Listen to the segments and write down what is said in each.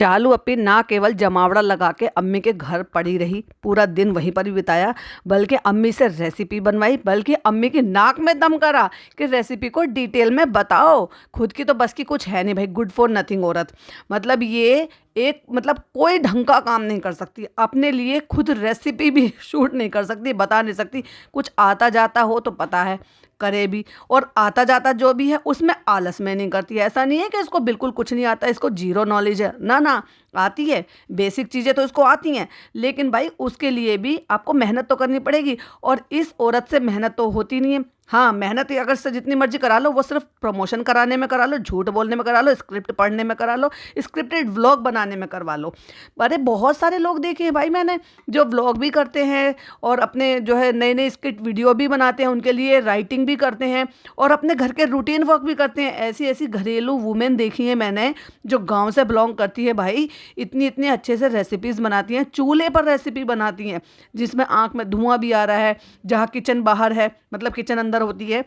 चालू अपी ना केवल जमावड़ा लगा के अम्मी के घर पड़ी रही, पूरा दिन वहीं पर ही बिताया, बल्कि अम्मी से रेसिपी बनवाई, बल्कि अम्मी की नाक में दम करा कि रेसिपी को डिटेल में बताओ। खुद की तो बस की कुछ है नहीं भाई, गुड फॉर नथिंग औरत। मतलब ये एक मतलब कोई ढंग का काम नहीं कर सकती, अपने लिए खुद रेसिपी भी शूट नहीं कर सकती, बता नहीं सकती। कुछ आता जाता हो तो पता है करे भी, और आता जाता जो भी है उसमें आलस में नहीं करती है। ऐसा नहीं है कि इसको बिल्कुल कुछ नहीं आता, इसको जीरो नॉलेज है, ना ना, आती है। बेसिक चीज़ें तो इसको आती हैं, लेकिन भाई उसके लिए भी आपको मेहनत तो करनी पड़ेगी, और इस औरत से मेहनत तो होती नहीं है। हाँ, मेहनत अगर से जितनी मर्जी करा लो, वो सिर्फ प्रमोशन कराने में करा लो, झूठ बोलने में करा लो, स्क्रिप्ट पढ़ने में करा लो, स्क्रिप्टेड व्लॉग बनाने में करवा लो। अरे बहुत सारे लोग देखे हैं भाई मैंने, जो व्लॉग भी करते हैं और अपने जो है नए नए स्क्रिप्ट वीडियो भी बनाते हैं, उनके लिए राइटिंग भी करते हैं और अपने घर के रूटीन वर्क भी करते हैं। ऐसी ऐसी घरेलू वुमेन देखी है मैंने, जो गाँव से बिलोंग करती है भाई, इतनी इतने अच्छे से रेसिपीज़ बनाती हैं, चूल्हे पर रेसिपी बनाती हैं जिसमें आँख में धुआं भी आ रहा है, जहाँ किचन बाहर है, मतलब किचन अंदर होती है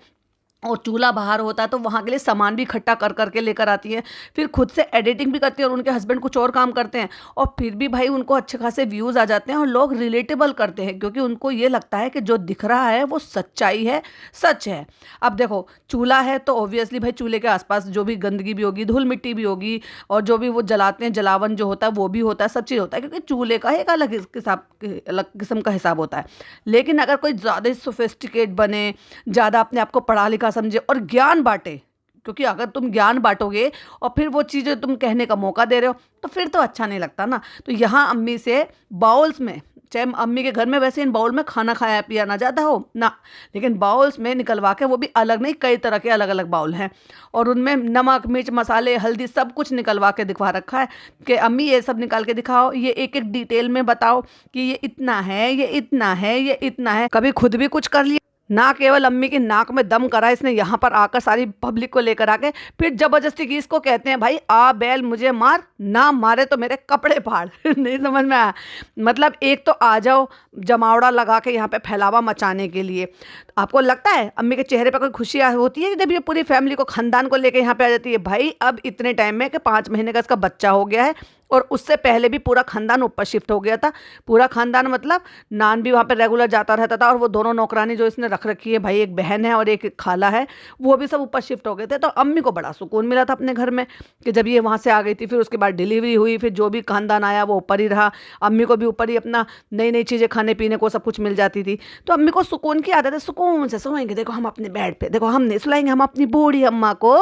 और चूल्हा बाहर होता है, तो वहाँ के लिए सामान भी इकट्ठा कर करके लेकर आती हैं, फिर खुद से एडिटिंग भी करती हैं, और उनके हस्बैंड कुछ और काम करते हैं, और फिर भी भाई उनको अच्छे खासे व्यूज़ आ जाते हैं और लोग रिलेटेबल करते हैं, क्योंकि उनको ये लगता है कि जो दिख रहा है वो सच्चाई है, सच है। अब देखो, चूल्हा है तो ऑब्वियसली भाई चूल्हे के आसपास जो भी गंदगी भी होगी, धूल मिट्टी भी होगी, और जो भी वो जलाते हैं, जलावन जो होता है वो भी होता है, सब चीज़ होता है, क्योंकि चूल्हे का एक अलग किस्म का हिसाब होता है। लेकिन अगर कोई ज़्यादा सोफिस्टिकेट बने, ज़्यादा अपने आप को पढ़ा लिखा समझे और ज्ञान बांटे, क्योंकि अगर तुम ज्ञान बांटोगे और फिर वो चीज़ें तुम कहने का मौका दे रहे हो, तो फिर तो अच्छा नहीं लगता ना। तो यहाँ अम्मी से बाउल्स में, चाहे अम्मी के घर में वैसे इन बाउल में खाना खाया पिया ना जाता हो ना, लेकिन बाउल्स में निकलवा के, वो भी अलग नहीं, कई तरह के अलग अलग बाउल हैं, और उनमें नमक मिर्च मसाले हल्दी सब कुछ निकलवा के दिखवा रखा है कि अम्मी ये सब निकाल के दिखाओ, ये एक एक डिटेल में बताओ कि ये इतना है, ये इतना है, ये इतना है। कभी खुद भी कुछ कर लिया ना, केवल अम्मी की नाक में दम करा इसने यहाँ पर आकर सारी पब्लिक को लेकर आके, फिर जबरदस्ती की। इसको कहते हैं भाई, आ बैल मुझे मार, ना मारे तो मेरे कपड़े फाड़। नहीं समझ में आया? मतलब एक तो आ जाओ जमावड़ा लगा के यहाँ पे फैलावा मचाने के लिए। आपको लगता है अम्मी के चेहरे पर कोई खुशी होती है जब ये पूरी फैमिली को, खानदान को लेकर यहाँ पे आ जाती है? भाई अब इतने टाइम में कि 5 महीने का इसका बच्चा हो गया है, और उससे पहले भी पूरा खानदान ऊपर शिफ्ट हो गया था। पूरा खानदान मतलब नान भी वहाँ पे रेगुलर जाता रहता था, और वो दोनों नौकरानी जो इसने रख रखी है भाई, एक बहन है और एक खाला है, वो भी सब ऊपर शिफ्ट हो गए थे। तो अम्मी को बड़ा सुकून मिला था अपने घर में कि जब ये वहाँ से आ गई थी। फिर उसके बाद डिलीवरी हुई, फिर जो भी खानदान आया वो ऊपर ही रहा, अम्मी को भी ऊपर ही अपना नई नई चीज़ें खाने पीने को सब कुछ मिल जाती थी। तो अम्मी को सुकून की आदत है, सुकून से सोएंगे। देखो हम अपने बेड पे, देखो हम नहीं सुलाएंगे, हम अपनी बूढ़ी अम्मा को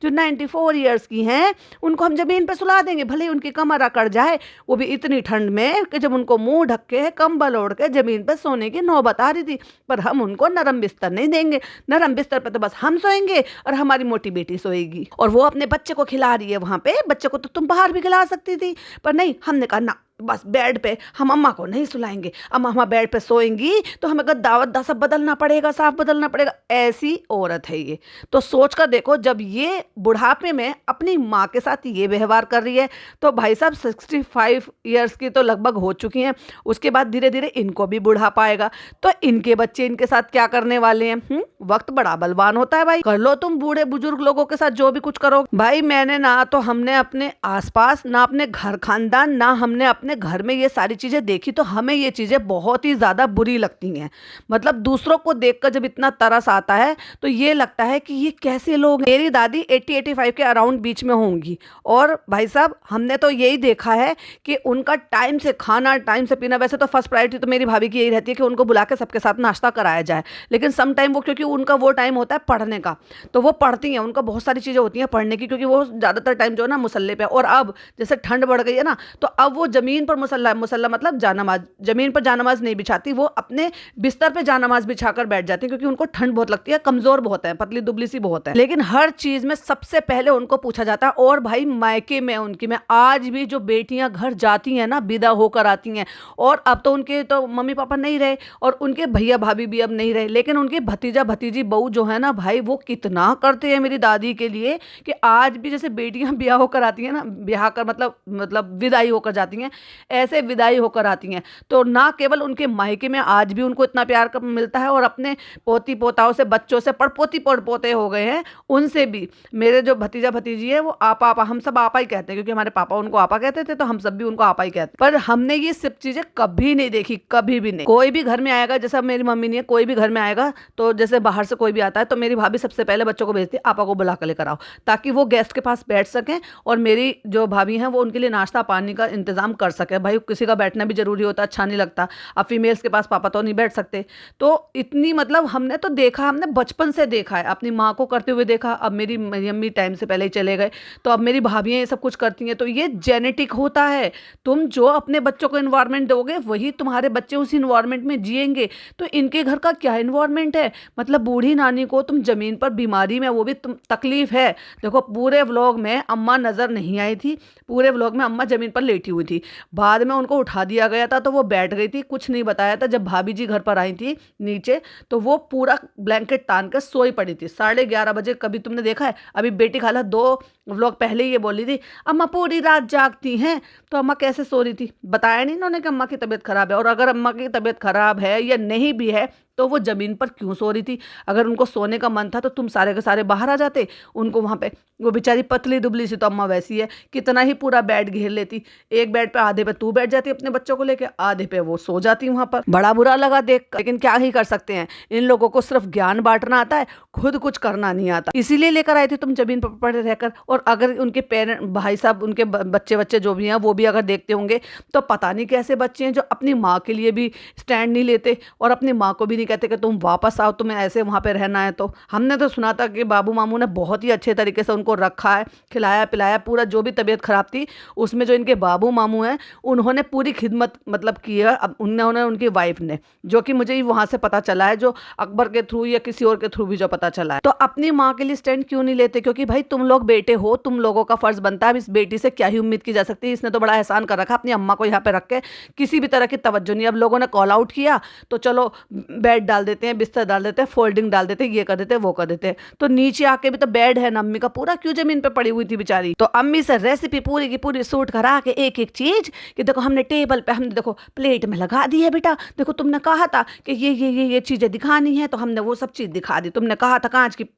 जो 94 ईयर्स की हैं, उनको हम ज़मीन पर सुला देंगे, भले ही उनकी कमर अकड़ जाए, वो भी इतनी ठंड में कि जब उनको मुंह ढक के कंबल ओढ़ के जमीन पर सोने की नौबत आ रही थी। पर हम उनको नरम बिस्तर नहीं देंगे, नरम बिस्तर पर तो बस हम सोएंगे और हमारी मोटी बेटी सोएगी, और वो अपने बच्चे को खिला रही है वहां पे। बच्चे को तो तुम बाहर भी खिला सकती थी, पर नहीं, हमने कहा ना, बस बेड पे हम अम्मा को नहीं सुलाएंगे, अम्मा बेड पे सोएंगी तो हमें दावत सब बदलना पड़ेगा, साफ बदलना पड़ेगा। ऐसी औरत है ये। तो सोच कर देखो, जब ये बुढ़ापे में अपनी माँ के साथ ये व्यवहार कर रही है, तो भाई साहब 65 ईयर्स की तो लगभग हो चुकी हैं, उसके बाद धीरे धीरे इनको भी बुढ़ापा आएगा, तो इनके बच्चे इनके साथ क्या करने वाले हैं? वक्त बड़ा बलवान होता है भाई। कर लो तुम बूढ़े बुजुर्ग लोगों के साथ जो भी कुछ करो भाई। मैंने ना तो हमने अपने आसपास, ना अपने घर खानदान, ना हमने अपने घर में ये सारी चीजें देखी, तो हमें ये चीजें बहुत ही ज्यादा बुरी लगती हैं। मतलब दूसरों को देखकर जब इतना तरस आता है, तो ये लगता है कि ये कैसे लोग। मेरी दादी 80-85 के अराउंड बीच में होंगी, और भाई साहब हमने तो यही देखा है कि उनका टाइम से खाना, टाइम से पीना। वैसे तो फर्स्ट प्रायोरिटी तो मेरी भाभी की यही रहती है कि उनको बुला के सबके साथ नाश्ता कराया जाए, लेकिन सम टाइम वो, क्योंकि उनका वो टाइम होता है पढ़ने का, तो वो पढ़ती हैं, उनका बहुत सारी चीजें होती हैं पढ़ने की, क्योंकि वो ज्यादातर टाइम जो है ना मुसल्ले पे। और अब जैसे ठंड बढ़ गई है ना, तो अब वो जमीन पर मुसल्ला मतलब जानमाज, जमीन पर जानमाज नहीं बिछाती, वो अपने बिस्तर पे जानमाज बिछाकर बैठ जाती है, क्योंकि उनको ठंड बहुत लगती है, कमजोर बहुत है, पतली दुबली सी बहुत है। लेकिन हर चीज में सबसे पहले उनको पूछा जाता है। और भाई मायके में उनकी, मैं आज भी जो बेटियां घर जाती हैं ना, विदा होकर आती हैं, और अब तो उनके तो मम्मी पापा नहीं रहे और उनके भैया भाभी भी अब नहीं रहे, लेकिन उनके भतीजा भतीजी बहू जो है ना भाई, वो कितना करते हैं मेरी दादी के लिए, कि आज भी जैसे बेटियां ब्याह होकर आती हैं ना, ब्याह कर मतलब विदाई होकर जाती हैं, ऐसे विदाई होकर आती हैं। तो ना केवल उनके मायके में आज भी उनको इतना प्यार मिलता है, और अपने पोती पोताओं से, बच्चों से, पड़पोती पड़पोते हो गए हैं, उनसे भी। मेरे जो भतीजा भतीजी है वो आपा आपा, हम सब आपा ही कहते हैं, क्योंकि हमारे पापा उनको आपा कहते थे, तो हम सब भी उनको आपा ही कहते हैं। पर हमने ये सब चीजें कभी नहीं देखी, कभी भी नहीं। कोई भी घर में आएगा, जैसा मेरी मम्मी नहीं है, कोई भी घर में आएगा तो जैसे बाहर से कोई भी आता है तो मेरी भाभी सबसे पहले बच्चों को भेजती है, आपा को बुला कर लेकर आओ, ताकि वो गेस्ट के पास बैठ सकें और मेरी जो भाभी हैं वो उनके लिए नाश्ता पानी का इंतजाम कर सके। भाई किसी का बैठना भी जरूरी होता है, अच्छा नहीं लगता। अब फीमेल्स के पास पापा तो नहीं बैठ सकते। तो इतनी मतलब हमने तो देखा, हमने बचपन से देखा है, अपनी माँ को करते हुए देखा। अब मेरी अम्मी टाइम से पहले ही चले गए, तो अब मेरी भाभियाँ ये सब कुछ करती हैं। तो ये जेनेटिक होता है। तुम जो अपने बच्चों को इन्वायरमेंट दोगे वही तुम्हारे बच्चे उस इन्वायरमेंट में जिएंगे। तो इनके घर का क्या इन्वायरमेंट है, मतलब बूढ़ी नानी को तुम जमीन पर बीमारी में, वो भी तुम तकलीफ है। देखो पूरे व्लॉग में अम्मा नजर नहीं आई थी, पूरे व्लॉग में अम्मा जमीन पर लेटी हुई थी। बाद में उनको उठा दिया गया था तो वो बैठ गई थी, कुछ नहीं बताया था। जब भाभी जी घर पर आई थी नीचे, तो वो पूरा ब्लैंकेट तान कर सोई पड़ी थी 11:30 बजे। कभी तुमने देखा है? अभी बेटी खाला 2 व्लॉग पहले ही ये बोली थी, अम्मा पूरी रात जागती हैं। तो अम्मा कैसे सो रही थी? बताया नहीं इन्होंने कि अम्मा की तबीयत खराब है। और अगर अम्मा की तबीयत खराब है या नहीं भी है तो वो जमीन पर क्यों सो रही थी? अगर उनको सोने का मन था तो तुम सारे के सारे बाहर आ जाते, उनको वहां पे। वो बेचारी पतली दुबली सी, तो अम्मा वैसी है, कितना ही पूरा बेड घेर लेती। एक बेड पे आधे पे तू बैठ जाती अपने बच्चों को लेके, आधे पे वो सो जाती वहां पर। बड़ा बुरा लगा देख कर, लेकिन क्या ही कर सकते हैं। इन लोगों को सिर्फ ज्ञान बांटना आता है, खुद कुछ करना नहीं आता। इसीलिए लेकर आए थे तुम जमीन पर पड़े रहकर। और अगर उनके पेरेंट, भाई साहब, उनके बच्चे बच्चे जो भी हैं वो भी अगर देखते होंगे तो पता नहीं कैसे बच्चे हैं जो अपनी माँ के लिए भी स्टैंड नहीं लेते और अपनी माँ को भी नहीं कहते कि तुम वापस आओ, तुम्हें ऐसे वहाँ पे रहना है। तो हमने तो सुना था कि बाबू मामू ने बहुत ही अच्छे तरीके से उनको रखा है, खिलाया पिलाया, पूरा जो भी तबीयत खराब थी उसमें जो इनके बाबू मामू हैं उन्होंने पूरी खिदमत मतलब की है। अब उन्होंने, उनकी वाइफ ने, जो कि मुझे वहाँ से पता चला है, जो अकबर के थ्रू या किसी और के थ्रू भी जो पता चला है। तो अपनी माँ के लिए स्टैंड क्यों नहीं लेते? क्योंकि भाई तुम लोग बेटे हो, तुम लोगों का फर्ज बनता है। अब इस बेटी से क्या ही उम्मीद की जा सकती है? इसने तो बड़ा एहसान कर रखा अपनी अम्मा को यहाँ पे रख के, किसी भी तरह की तवज्जो नहीं। अब लोगों ने कॉल आउट किया तो चलो बेड डाल देते हैं, बिस्तर डाल देते हैं, फोल्डिंग डाल देते हैं, ये कर देते हैं, वो कर देते हैं। तो नीचे आके भी तो बेड है ना अम्मी का, पूरा क्यों जमीन पे पड़ी हुई थी बेचारी? तो अम्मी से रेसिपी पूरी की पूरी सूट करा के एक एक चीज कि देखो हमने टेबल पे, हमने देखो प्लेट में लगा दी है बेटा, देखो तुमने कहा था कि ये चीजें दिखानी है, तो हमने वो सब चीज दिखा दी। तुमने कहा था कांच की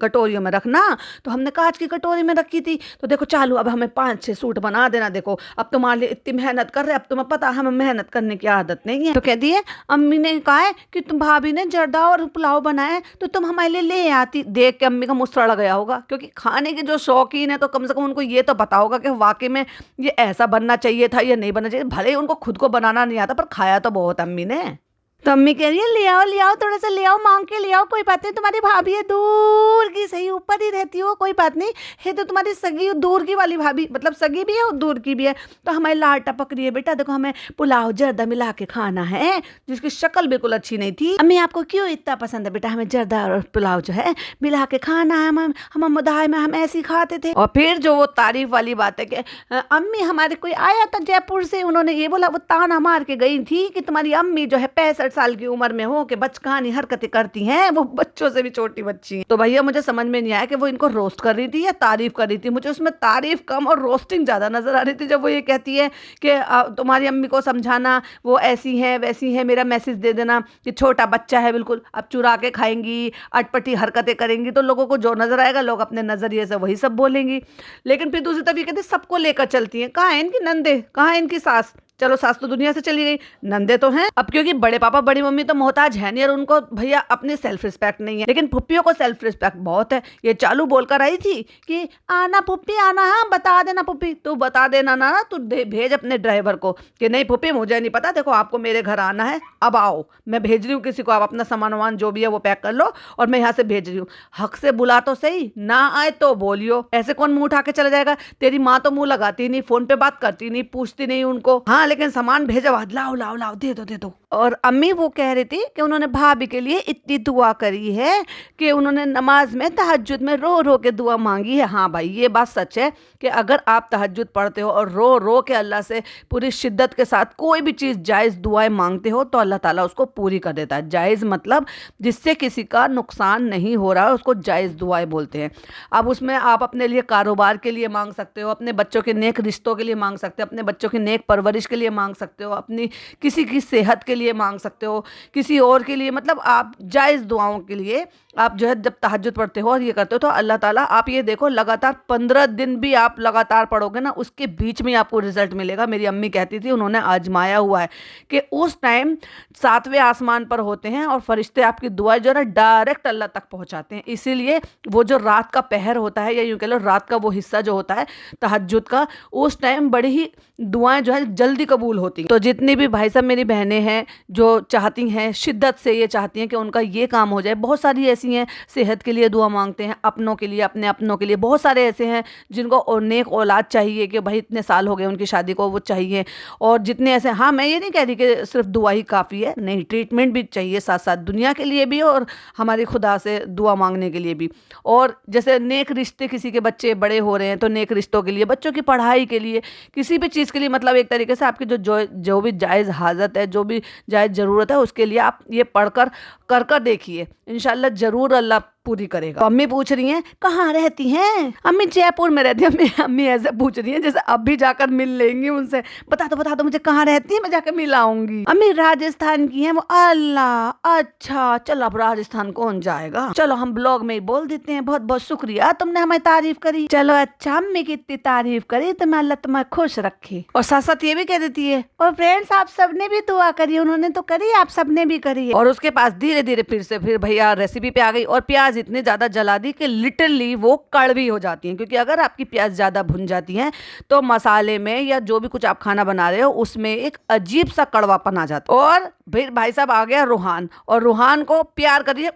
कटोरियों में रखना, तो हमने कांच की कटोरी में रखी थी। तो देखो चालू, अब हमें 5-6 सूट बना देना। देखो अब तुम्हारे लिए इतनी मेहनत कर रहे, अब तुम्हें पता हमें मेहनत करने की आदत नहीं है। तो कहती है अम्मी ने कहा है कि तुम भाभी ने जर्दा और पुलाव बनाए तो तुम हमारे लिए ले आती। देख के अम्मी का मुँह सड़ गया होगा, क्योंकि खाने के जो शौकीन है तो कम से कम उनको ये तो पता होगा कि वाकई में ये ऐसा बनना चाहिए था या नहीं बनना चाहिए। भले ही उनको खुद को बनाना नहीं आता, पर खाया तो बहुत अम्मी ने। तो अम्मी कह रही है ले आओ थोड़ा सा ले आओ, मांग के ले आओ, कोई बात नहीं, तुम्हारी भाभी है दूर की, सही ऊपर ही रहती हो, कोई बात नहीं है। तो तुम्हारी सगी दूर की वाली भाभी, मतलब सगी भी है और दूर की भी है। तो हमारी लाड टपक रही है बेटा, देखो हमें पुलाव जर्दा मिला के खाना है, जिसकी शक्ल बिल्कुल अच्छी नहीं थी। अम्मी आपको क्यों इतना पसंद है बेटा? हमें जर्दा और पुलाव जो है मिला के खाना है, हम मुदाय में हम ऐसे ही खाते थे। और फिर जो वो तारीफ वाली बात है कि अम्मी हमारे कोई आया था जयपुर से, उन्होंने ये बोला, वो ताना मार के गई थी कि तुम्हारी अम्मी जो है 65 साल की उम्र में हो के बचकानी हरकतें करती हैं, वो बच्चों से भी छोटी बच्ची है। तो भैया मुझे समझ में नहीं आया कि वो इनको रोस्ट कर रही थी या तारीफ कर रही थी। मुझे उसमें तारीफ कम और रोस्टिंग ज्यादा नजर आ रही थी, जब वो ये कहती है कि तुम्हारी अम्मी को समझाना, वो ऐसी है वैसी है, मेरा मैसेज दे देना कि छोटा बच्चा है बिल्कुल, अब चुरा के खाएंगी, अटपटी हरकतें करेंगी, तो लोगों को जो नजर आएगा लोग अपने नजरिए से वही सब बोलेंगी। लेकिन फिर दूसरी तरफ ये कहती सबको लेकर चलती है। कहाँ है इनकी नंदे, कहाँ है इनकी सास? चलो सास तो दुनिया से चली गई, नंदे तो हैं। अब क्योंकि बड़े पापा बड़ी मम्मी तो मोहताज है नहीं और उनको भैया अपनी सेल्फ रिस्पेक्ट नहीं है, लेकिन फुप्पियों को सेल्फ रिस्पेक्ट बहुत है। ये चालू बोलकर आई थी कि आना पुप्पी आना, हाँ बता देना पुप्पी, तू बता देना ना, तू भेज अपने ड्राइवर को कि नहीं पुप्पी मुझे नहीं पता, देखो आपको मेरे घर आना है, अब आओ, मैं भेज रही हूँ किसी को, आप अपना सामान वामान जो भी है वो पैक कर लो और मैं यहाँ से भेज रही हूँ। हक से बुला तो सही, ना आए तो बोलियो। ऐसे कौन मुंह उठा के चला जाएगा? तेरी माँ तो मुंह लगाती नहीं, फोन पे बात करती नहीं, पूछती नहीं उनको। हाँ हाँ लेकिन सामान भेजा बाद लाओ लाओ लाओ दे दो। और अम्मी वो कह रही थी कि उन्होंने भाभी के लिए इतनी दुआ करी है कि उन्होंने नमाज में तहज्जुद में रो रो के दुआ मांगी है। हाँ भाई ये बात सच है कि अगर आप तहज्जुद पढ़ते हो और रो रो के अल्लाह से पूरी शिद्दत के साथ कोई भी चीज़ जायज़ दुआएं मांगते हो तो अल्लाह ताला उसको पूरी कर देता है। जायज़ मतलब जिससे किसी का नुकसान नहीं हो रहा है उसको जायज़ दुआएं बोलते हैं। अब उसमें आप अपने लिए कारोबार के लिए मांग सकते हो, अपने बच्चों के नेक रिश्तों के लिए मांग सकते हो, अपने बच्चों की नेक परवरिश के लिए मांग सकते हो, अपनी किसी की सेहत के लिए मांग सकते हो, किसी और के लिए, मतलब आप जायज़ दुआओं के लिए आप जो है जब तहज्जुद पढ़ते हो और ये करते हो तो अल्लाह ताला, आप ये देखो लगातार 15 दिन भी आप लगातार पढ़ोगे ना उसके बीच में आपको रिजल्ट मिलेगा। मेरी अम्मी कहती थी उन्होंने आजमाया हुआ है कि उस टाइम 7वें आसमान पर होते हैं और फरिश्ते आपकी दुआ जो है ना डायरेक्ट अल्लाह तक पहुंचाते हैं। इसीलिए वो जो रात का पहर होता है या यूँ कह लो रात का वो हिस्सा जो होता है तहज्जुद का, उस टाइम बड़ी ही दुआएं जो है जल्दी कबूल होती हैं। तो जितनी भी भाई साहब मेरी बहनें हैं जो चाहती हैं, शिद्दत से ये चाहती हैं कि उनका ये काम हो जाए, बहुत सारी ऐसी हैं सेहत के लिए दुआ मांगते हैं, अपनों के लिए, अपने अपनों के लिए, बहुत सारे ऐसे हैं जिनको नेक औलाद चाहिए कि भाई इतने साल हो गए उनकी शादी को, वो चाहिए। और जितने ऐसे, हाँ मैं ये नहीं कह रही कि सिर्फ दुआ ही काफ़ी है, नहीं, ट्रीटमेंट भी चाहिए साथ साथ, दुनिया के लिए भी और हमारी खुदा से दुआ मांगने के लिए भी। और जैसे नेक रिश्ते, किसी के बच्चे बड़े हो रहे हैं तो नेक रिश्तों के लिए, बच्चों की पढ़ाई के लिए, किसी भी चीज़ के लिए, मतलब एक तरीके से आपकी जो भी जायज़ हाजत है, जो भी जायज़ ज़रूरत है उसके लिए आप ये पढ़कर कर देखिए, इंशाल्लाह ज़रूर अल्लाह पूरी करेगा। तो अम्मी पूछ रही हैं कहाँ रहती हैं? अम्मी जयपुर में रहती है। अम्मी ऐसे पूछ रही हैं जैसे अब भी जाकर मिल लेंगी उनसे। बता दो मुझे कहाँ रहती है, मैं जाकर मिल आऊंगी। अम्मी राजस्थान की हैं वो। अल्लाह, अच्छा चलो, अब राजस्थान कौन जाएगा, चलो हम ब्लॉग में ही बोल देते हैं। बहुत बहुत शुक्रिया, तुमने हमारी तारीफ करी। चलो अच्छा, अम्मी की इतनी तारीफ करी तो मैं अल्लाह तुम्हें खुश रखे। और साथ साथ ये भी कह देती है और फ्रेंड्स आप सबने भी दुआ करी, उन्होंने तो करी, आप सबने भी करी। और उसके पास धीरे धीरे फिर भैया रेसिपी पे आ गई और प्याज इतने ज्यादा जला दी कि लिटरली वो कड़वी हो जाती हैं, क्योंकि अगर आपकी प्याज ज्यादा भुन जाती हैं तो मसाले में या जो भी कुछ आप खाना बना रहे हो उसमें एक अजीब सा कड़वापन आ जाता है। और फिर भाई साहब आ गया रूहान, और रूहान को प्यार करिए।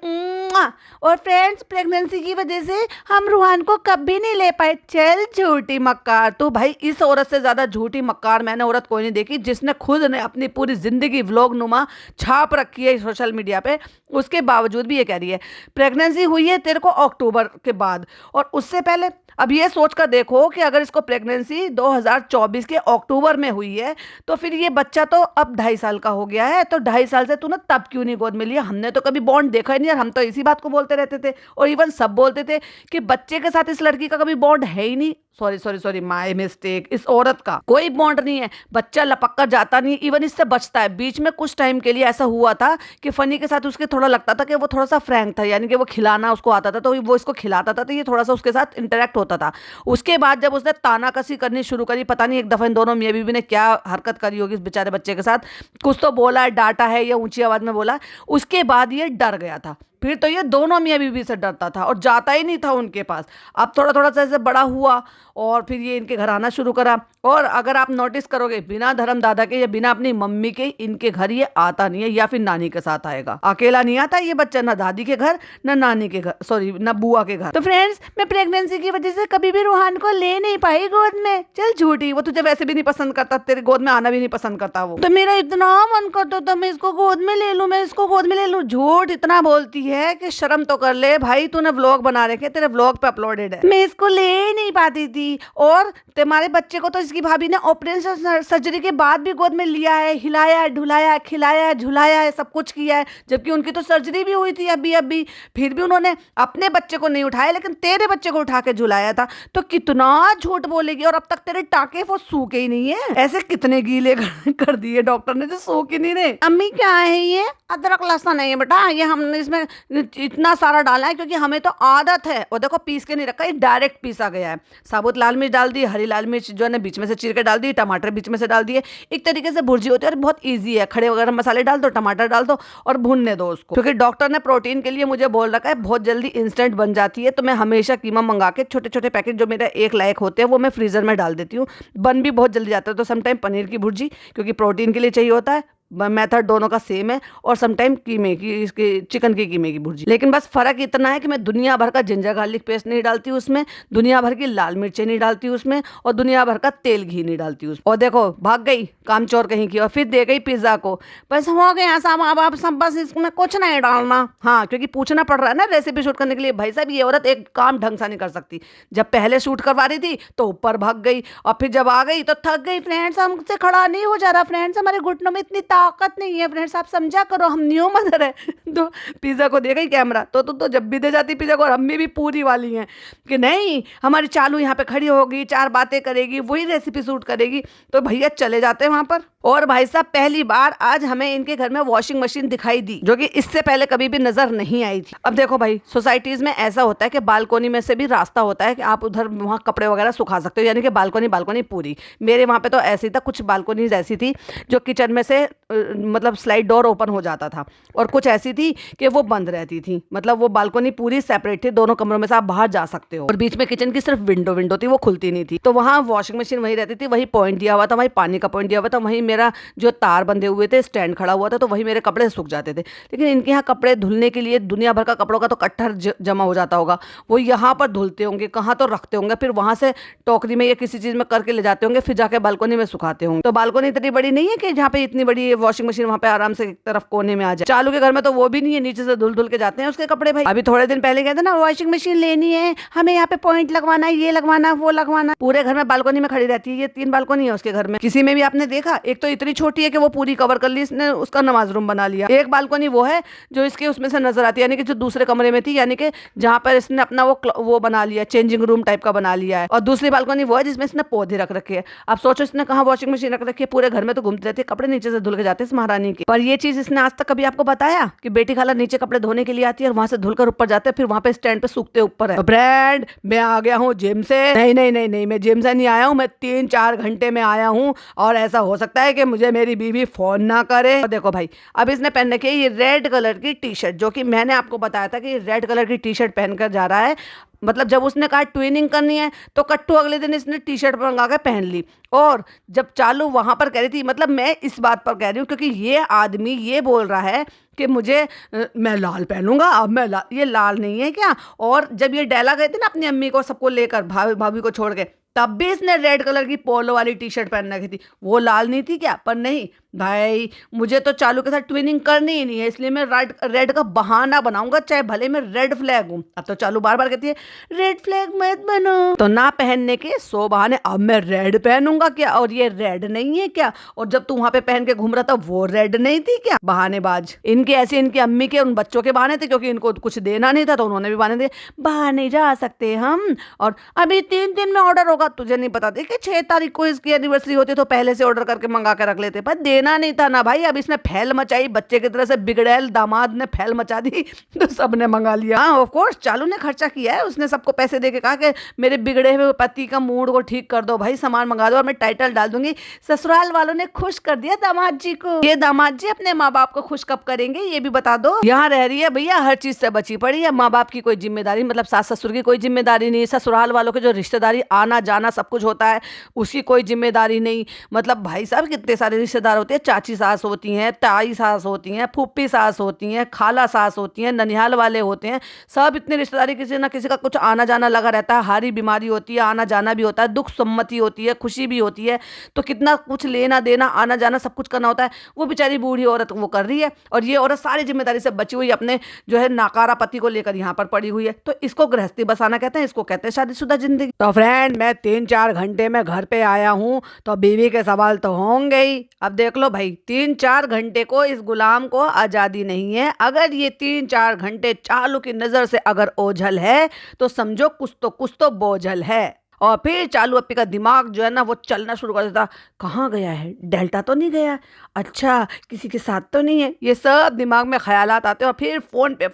और फ्रेंड्स प्रेगनेंसी की वजह से हम रूहान को कभी नहीं ले पाए। चल झूठी मक्कार, तो भाई इस औरत से ज्यादा झूठी मक्कार मैंने औरत कोई नहीं देखी, जिसने खुद ने अपनी पूरी जिंदगी व्लॉग नुमा छाप रखी है सोशल मीडिया पे, उसके बावजूद भी ये कह रही है प्रेगनेंसी हुई है तेरे को अक्टूबर के बाद और उससे पहले। अब ये सोच कर देखो कि अगर इसको प्रेगनेंसी 2024 के अक्टूबर में हुई है तो फिर ये बच्चा तो अब 2.5 साल का हो गया है, तो 2.5 साल से तूने तब क्यों नहीं गोद में लिया? हमने तो कभी बॉन्ड देखा ही नहीं यार, हम तो इसी बात को बोलते रहते थे और इवन सब बोलते थे कि बच्चे के साथ इस लड़की का कभी बॉन्ड है ही नहीं। सॉरी माय मिस्टेक, इस औरत का कोई बॉन्ड नहीं है, बच्चा लपक कर जाता नहीं, इवन इससे बचता है। बीच में कुछ टाइम के लिए ऐसा हुआ था कि फनी के साथ उसके थोड़ा लगता था कि वो थोड़ा सा फ्रैंक था, यानी कि वो खिलाना उसको आता था तो वो इसको खिलाता था, तो ये थोड़ा सा उसके साथ इंटरेक्ट होता था। उसके बाद जब उसने तानाकसी करनी शुरू करी, पता नहीं एक दफा इन दोनों मियां बीवी ने क्या हरकत करी होगी इस बेचारे बच्चे के साथ, कुछ तो बोला है, डांटा है या ऊंची आवाज में बोला, उसके बाद ये डर गया था। फिर तो ये दोनों मियां बीवी से डरता था और जाता ही नहीं था उनके पास। अब थोड़ा थोड़ा सा ऐसे बड़ा हुआ और फिर ये इनके घर आना शुरू करा। और अगर आप नोटिस करोगे बिना धर्म दादा के या बिना अपनी मम्मी के इनके घर ये आता नहीं है, या फिर नानी के साथ आएगा, अकेला नहीं आता ये बच्चा, ना दादी के घर ना नानी के घर, सॉरी ना बुआ के घर। तो फ्रेंड्स मैं प्रेगनेंसी की वजह से कभी भी रूहान को ले नहीं पाई गोद में। चल झूठी, वो तुझे वैसे भी नहीं पसंद करता, तेरे गोद में आना भी नहीं पसंद करता वो, तो मेरा इतना मन करता था मैं इसको गोद में ले लूं, मैं इसको गोद में ले लूं। झूठ इतना बोलती है कि शर्म तो कर ले भाई, तूने व्लॉग बना रखे, तेरे व्लॉग पे अपलोडेड है। मैं इसको ले नहीं पाती थी और तुम्हारे बच्चे को तो इसकी भाभी ने ऑपरेशन सर्जरी के बाद भी गोद में लिया है, हिलाया, ढुलाया, खिलाया, झुलाया है, सब कुछ किया है, जबकि उनकी तो सर्जरी भी हुई थी अभी। फिर भी उन्होंने अपने बच्चे को नहीं उठाया लेकिन तेरे बच्चे को उठा के झुलाया था। तो कितना झूठ बोलेगी, और अब तक तेरे टाके वो सूखे ही नहीं है। ऐसे कितने गीले कर दिए डॉक्टर ने जो सूख ही नहीं रहे। अम्मी क्या है ये? अदरक लहसुन नहीं है बेटा, ये हमने इसमें इतना सारा डाला है क्योंकि हमें तो आदत है। और देखो पीस के नहीं रखा, ये डायरेक्ट पीसा गया है। साबुत लाल मिर्च डाल दी, हरी लाल मिर्च जो है बीच में से चीर के डाल दी, टमाटर बीच में से डाल दिए। एक तरीके से भुर्जी होती है और बहुत ईजी है। खड़े वगैरह मसाले डाल दो, टमाटर डाल दो और भूनने दो उसको, क्योंकि डॉक्टर ने प्रोटीन के लिए मुझे बोल रखा है बहुत जल्दी इंस्टेंट बन जाती है। तो मैं हमेशा कीमा मंगा के छोटे छोटे पैकेट जो मेरा एक लायक होते हैं वो मैं फ्रीजर में डाल देती हूँ, बन भी बहुत जल्दी जाता है। तो समटाइम पनीर की भुर्जी क्योंकि प्रोटीन के लिए चाहिए होता है, मेथड दोनों का सेम है, और समटाइम कीमे की, इसके चिकन की कीमे की भुर्जी। लेकिन बस फर्क इतना है कि मैं दुनिया भर का जिंजर गार्लिक पेस्ट नहीं डालती उसमें, दुनिया भर की लाल मिर्चें नहीं डालती उसमें, और दुनिया भर का तेल घी नहीं डालती उसमें। और देखो भाग गई कामचोर कहीं की, और फिर दे गई पिज्जा को। बस हो गया सब, अब आप सब बस इसमें कुछ नहीं डालना। हाँ, क्योंकि पूछना पड़ रहा है ना रेसिपी शूट करने के लिए। भाई साहब ये औरत एक काम ढंग से नहीं कर सकती। जब पहले शूट करवा रही थी तो ऊपर भाग गई, और फिर जब आ गई तो थक गई। फ्रेंड्स हमसे खड़ा नहीं हो जा रहा, फ्रेंड्स हमारे घुटनों में इतनी ताकत नहीं है, फ्रेंड्स आप समझा करो, हम न्यू मदर है। तो पिज्जा को दे गई कैमरा, तो जब भी दे जाती पिज्जा को, और अम्मी भी पूरी वाली हैं कि नहीं हमारी चालू यहाँ पे खड़ी होगी, 4 बातें करेगी, वही रेसिपी शूट करेगी। तो भैया चले जाते हैं वहां पर। और भाई साहब पहली बार आज हमें इनके घर में वॉशिंग मशीन दिखाई दी, जो कि इससे पहले कभी भी नजर नहीं आई थी। अब देखो भाई, सोसाइटीज में ऐसा होता है कि बालकोनी में से भी रास्ता होता है कि आप उधर वहाँ कपड़े वगैरह सुखा सकते हो, यानी कि बालकोनी पूरी। मेरे वहाँ पे तो ऐसी था, कुछ बालकोनीज ऐसी थी जो किचन में से मतलब स्लाइड डोर ओपन हो जाता था, और कुछ ऐसी थी कि वो बंद रहती थी। मतलब वो बालकोनी पूरी सेपरेट थी, दोनों कमरों में से आप बाहर जा सकते हो, और बीच में किचन की सिर्फ विंडो थी, वो खुलती नहीं थी। तो वहाँ वॉशिंग मशीन वहीं रहती थी, वही पॉइंट दिया हुआ था, वही पानी का पॉइंट दिया हुआ था, वहीं मेरा जो तार बंधे हुए थे, स्टैंड खड़ा हुआ था, तो वही मेरे कपड़े सूख जाते थे। लेकिन इनके यहाँ कपड़े धुलने के लिए दुनिया भर का कपड़ों का तो कट्ठर जमा हो जाता होगा, वो यहाँ पर धुलते होंगे, कहाँ तो रखते होंगे, फिर वहां से टोकरी में या किसी चीज में करके ले जाते होंगे, फिर जाके बालकोनी में सुखाते होंगे। तो बालकोनी इतनी बड़ी नहीं है कि जहाँ पे इतनी बड़ी वॉशिंग मशीन वहाँ पे आराम से एक तरफ कोने में आ जाए। चालू के घर में तो वो भी नहीं है, नीचे से धुल के जाते हैं उसके कपड़े। भाई अभी थोड़े दिन पहले कहते ना वॉशिंग मशीन लेनी है हमें, यहाँ पे पॉइंट लगवाना है, ये लगवाना वो लगवाना। पूरे घर में बालकोनी में खड़ी रहती है, ये 3 बालकोनी है उसके घर में। किसी में भी आपने देखा, एक तो इतनी छोटी है कि वो पूरी कवर कर ली इसने, उसका नमाज रूम बना लिया। एक बालकोनी वो है जो इसके उसमें से नजर आती है, यानी कि जो दूसरे कमरे में थी, यानी कि जहाँ पर इसने अपना वो बना लिया, चेंजिंग रूम टाइप का बना लिया है। और दूसरी बालकोनी वो है जिसमें इसने पौधे रख रखे हैं। अब सोचो इसने कहाँ वॉशिंग मशीन रख रखी है, पूरे घर में तो घूमती रहती है, कपड़े नीचे से धुल के जाते हैं इस महारानी के। पर ये चीज इसने आज तक कभी आपको बताया कि बेटी खाला नीचे कपड़े धोने के लिए आती है और वहां से धुलकर ऊपर जाते हैं, फिर वहां पे स्टैंड पे सूखते ऊपर है। ब्रैंड मैं आ गया हूँ जिम से। नहीं, मैं जिम से नहीं आया हूँ, मैं 3-4 घंटे में आया हूँ, और ऐसा हो सकता है कि मुझे मेरी बीवी फोन ना करे। और देखो भाई, अब इसने पहन रखी है ये रेड कलर की टी शर्ट, जो कि मैंने आपको बताया था कि रेड कलर की टी शर्ट पहनकर जा रहा है। मतलब जब उसने कहा ट्विनिंग करनी है तो कट्टू अगले दिन इसने टी शर्ट मंगा के पहन ली। और जब चालू वहां पर कह रही थी, मतलब मैं इस बात पर कह रही हूँ क्योंकि ये आदमी ये बोल रहा है कि मुझे मैं लाल पहनूंगा, अब मैं ये लाल नहीं है क्या। और जब ये डेला गए थे ना अपनी अम्मी को सबको लेकर, भाभी को छोड़ के, तब भी इसने रेड कलर की पोलो वाली टी शर्ट पहन रखी थी। वो लाल नहीं थी क्या? पर नहीं भाई, मुझे तो चालू के साथ ट्विनिंग करनी ही नहीं है, इसलिए मैं रेड का बहाना बनाऊंगा, चाहे भले मैं रेड फ्लैग हूं। अब तो चालू बार बार कहती है रेड फ्लैग मत बनो, तो ना पहनने के 100 बहाने। अब मैं रेड पहनूंगा क्या, और ये रेड नहीं है क्या, और जब तू वहां पे पहन के घूम रहा था वो रेड नहीं थी क्या। बहानेबाज इनके ऐसे, इनकी अम्मी के उन बच्चों के बहाने थे, क्योंकि इनको कुछ देना नहीं था तो उन्होंने भी बहाने दिए, बाहर नहीं जा सकते हम, और अभी 3 दिन में ऑर्डर होगा। तुझे नहीं पता था कि 6 तारीख को इसकी एनिवर्सरी होती तो पहले से ऑर्डर करके मंगा के रख लेते, पर देना नहीं था ना भाई। अब इसने फैल मचाई, बच्चे की तरह से बिगड़ैल दामाद ने फैल मचा दी, तो सबने मंगा लिया। हाँ ऑफ कोर्स चालू ने खर्चा किया है, उसने सबको पैसे देके कहा कि मेरे बिगड़े हुए पति का मूड को ठीक कर दो भाई, सामान मंगा दो, और मैं टाइटल डाल दूंगी ससुराल वालों ने खुश कर दिया दामाद जी को। ये दामाद जी अपने माँ बाप को खुश कब करेंगे ये भी बता दो। यहाँ रह रही है भैया, हर चीज से बची पड़ी है, माँ बाप की कोई जिम्मेदारी, मतलब सास ससुर की कोई जिम्मेदारी नहीं, ससुराल वालों के जो रिश्तेदारी आना जाना सब कुछ होता है उसकी कोई जिम्मेदारी नहीं। मतलब भाई साहब कितने सारे रिश्तेदार होते हैं, चाची सास होती हैं, ताई सास होती हैं, फूफी सास होती हैं, खाला सास होती हैं, ननिहाल वाले होते हैं, सब इतनी रिश्तेदारी, किसी ना किसी का कुछ आना जाना लगा रहता है। हारी बीमारी होती है, आना जाना भी होता है, दुख सम्मति होती है, खुशी भी होती है, तो कितना कुछ लेना देना आना जाना सब कुछ करना होता है। वो बेचारी बूढ़ी औरत वो कर रही है, और ये औरत सारी जिम्मेदारी से बची हुई अपने जो है नाकारा पति को लेकर यहाँ पर पड़ी हुई है। तो इसको गृहस्थी बसाना कहते हैं, इसको कहते हैं शादीशुदा जिंदगी। तो फ्रेंड मैं 3-4 घंटे में घर पे आया हूँ, तो बीवी के सवाल तो होंगे ही। अब देख लो भाई, 3-4 घंटे को इस गुलाम को आजादी नहीं है। अगर ये 3-4 घंटे चालू की नजर से अगर ओझल है तो समझो कुछ तो बोझल है। और फिर चालू अप्पी का दिमाग जो है ना वो चलना शुरू कर देता, कहाँ गया है, डेल्टा तो नहीं गया, अच्छा किसी के साथ तो नहीं है, ये सब दिमाग में ख्यालात आते हैं। और फिर फोन पे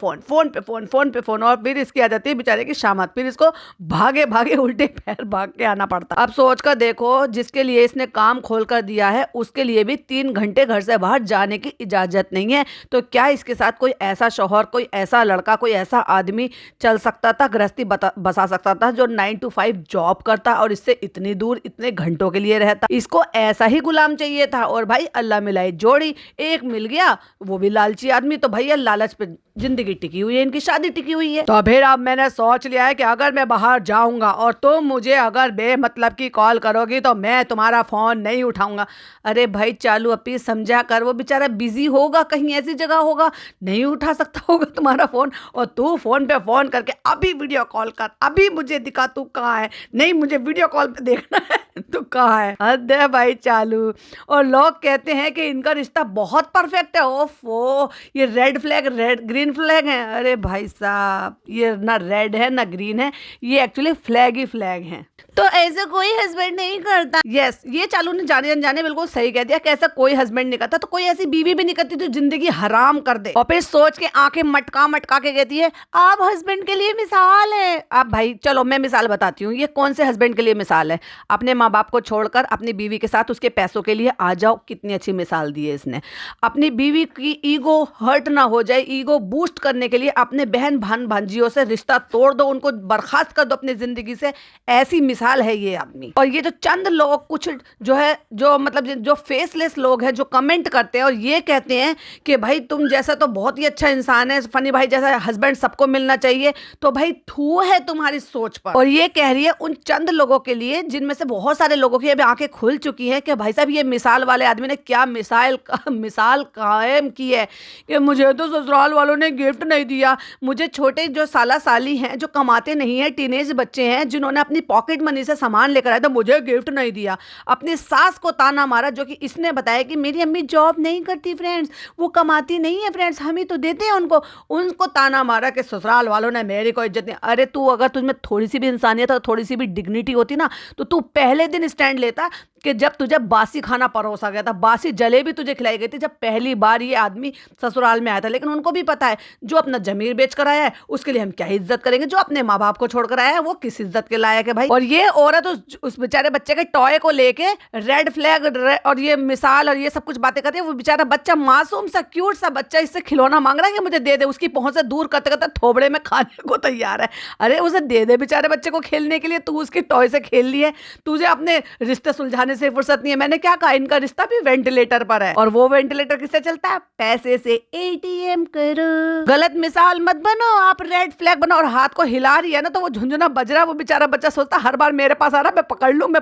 फोन, और फिर इसकी आ जाती है बेचारे की शामत, फिर इसको भागे भागे उल्टे पैर भाग के आना पड़ता। अब सोच कर देखो, जिसके लिए इसने काम खोल कर दिया है उसके लिए भी 3 घंटे घर से बाहर जाने की इजाजत नहीं है। तो क्या इसके साथ कोई ऐसा शौहर, कोई ऐसा लड़का, कोई ऐसा आदमी चल सकता था, गृहस्थी बसा सकता था जो 9 to 5 जॉब जॉब करता और इससे इतनी दूर इतने घंटों के लिए रहता। इसको ऐसा ही गुलाम चाहिए था। और भाई अल्लाह मिलाई जोड़ी, एक मिल गया वो भी लालची आदमी। तो भैया लालच पे जिंदगी टिकी हुई है, इनकी शादी टिकी हुई है। तो फिर अब मैंने सोच लिया है कि अगर मैं बाहर जाऊंगा और तुम मुझे अगर बेमतलब की कॉल करोगी तो मैं तुम्हारा फोन नहीं उठाऊंगा। अरे भाई चालू अपी समझा कर, वो बेचारा बिजी होगा, कहीं ऐसी जगह होगा नहीं उठा सकता होगा तुम्हारा फोन, और तू फोन पे फोन करके अभी वीडियो कॉल कर, अभी मुझे दिखा तू कहाँ है। नहीं मुझे वीडियो कॉल पे देखना है तू कहाँ है। हद है भाई चालू। और लोग कहते हैं कि इनका रिश्ता बहुत परफेक्ट है। ओफो, ये red flag red green flag है। अरे भाई साहब ये ना रेड है ना ग्रीन है, ये एक्चुअली फ्लैग ही फ्लैग है। तो ऐसा कोई हस्बैंड नहीं करता। यस, ये चालू ने जाने अनजाने बिल्कुल सही कह दिया कि ऐसा कोई हस्बैंड नहीं करता। तो कोई ऐसी बीवी भी नहीं करती जो जिंदगी हराम कर दे और फिर सोच के आंखें मटका मटका के कहती है आप हस्बैंड के लिए मिसाल है। आप भाई चलो मैं मिसाल बताती हूँ, ये कौन से हस्बैंड के लिए मिसाल है। अपने माँ बाप को छोड़कर अपनी बीवी के साथ उसके पैसों के लिए आ जाओ, कितनी अच्छी मिसाल दी है इसने। अपनी बीवी की ईगो हर्ट ना हो जाए, ईगो बूस्ट करने के लिए अपने बहन भांजियों से रिश्ता तोड़ दो, उनको बर्खास्त कर दो अपनी जिंदगी से। ऐसी मिसाल है ये आदमी। और ये जो चंद लोग कुछ जो है जो मतलब जो फेसलेस लोग हैं जो कमेंट करते हैं और ये कहते हैं कि भाई तुम जैसा तो बहुत ही अच्छा इंसान है, फनी भाई जैसा हस्बैंड सबको मिलना चाहिए, तो भाई थू है तुम्हारी सोच पर। और ये कह रही है उन चंद लोगों के लिए जिनमें से बहुत सारे लोगों की अभी आंखें खुल चुकी है कि भाई साहब ये मिसाल वाले आदमी ने क्या मिसाल कायम की है कि मुझे तो ससुराल वालों ने गिफ्ट नहीं दिया, मुझे छोटे जो साला साली हैं जो कमाते नहीं है, टीनेज बच्चे हैं जिन्होंने अपनी पॉकेट मनी से सामान लेकर आए तो मुझे गिफ्ट नहीं दिया। अपनी सास को ताना मारा जो कि इसने बताया कि मेरी अम्मी जॉब नहीं करती फ्रेंड्स, वो कमाती नहीं है फ्रेंड्स, हम ही तो देते हैं उनको ताना मारा कि ससुराल वालों ने मेरी कोई इज्जत नहीं। अरे तू अगर तुझमें थोड़ी सी भी इंसानियत और थोड़ी सी भी डिग्निटी होती ना तो तू पहले दिन स्टैंड लेता कि जब तुझे बासी खाना परोसा गया था, बासी जलेबी तुझे खिलाई गई थी जब पहली बार ये आदमी ससुराल में आया था। लेकिन उनको भी पता है जो अपना जमीर बेच कर आया है उसके लिए हम क्या इज्जत करेंगे, जो अपने माँ बाप को छोड़कर आया है वो किस इज्जत के लायक है भाई। और ये औरत उस बेचारे बच्चे के टॉय को लेके रेड फ्लैग और ये मिसाल और ये सब कुछ बातें करती है। वो बेचारा बच्चा मासूम सा क्यूट सा बच्चा इससे खिलौना मांग रहा है कि मुझे दे दे, उसकी पहुंच से दूर करते करते थोबड़े में खाने को तैयार है। अरे उसे दे दे बेचारे बच्चे को खेलने के लिए, तू उसकी टॉय से खेल ली है, तुझे अपने रिश्ते सुलझाने से फुर्सत नहीं है। मैंने क्या कहा, इनका रिश्ता भी वेंटिलेटर पर है। और वो वेंटिलेटर किससे चलता है? पैसे से। एटीएम करो। गलत मिसाल मत बनो, आप रेड फ्लैग बनो। और हाथ को हिला रही है ना तो वो झुंझुना बज रहा, वो बेचारा बच्चा सोचता हर बार मेरे पास आ रहा मैं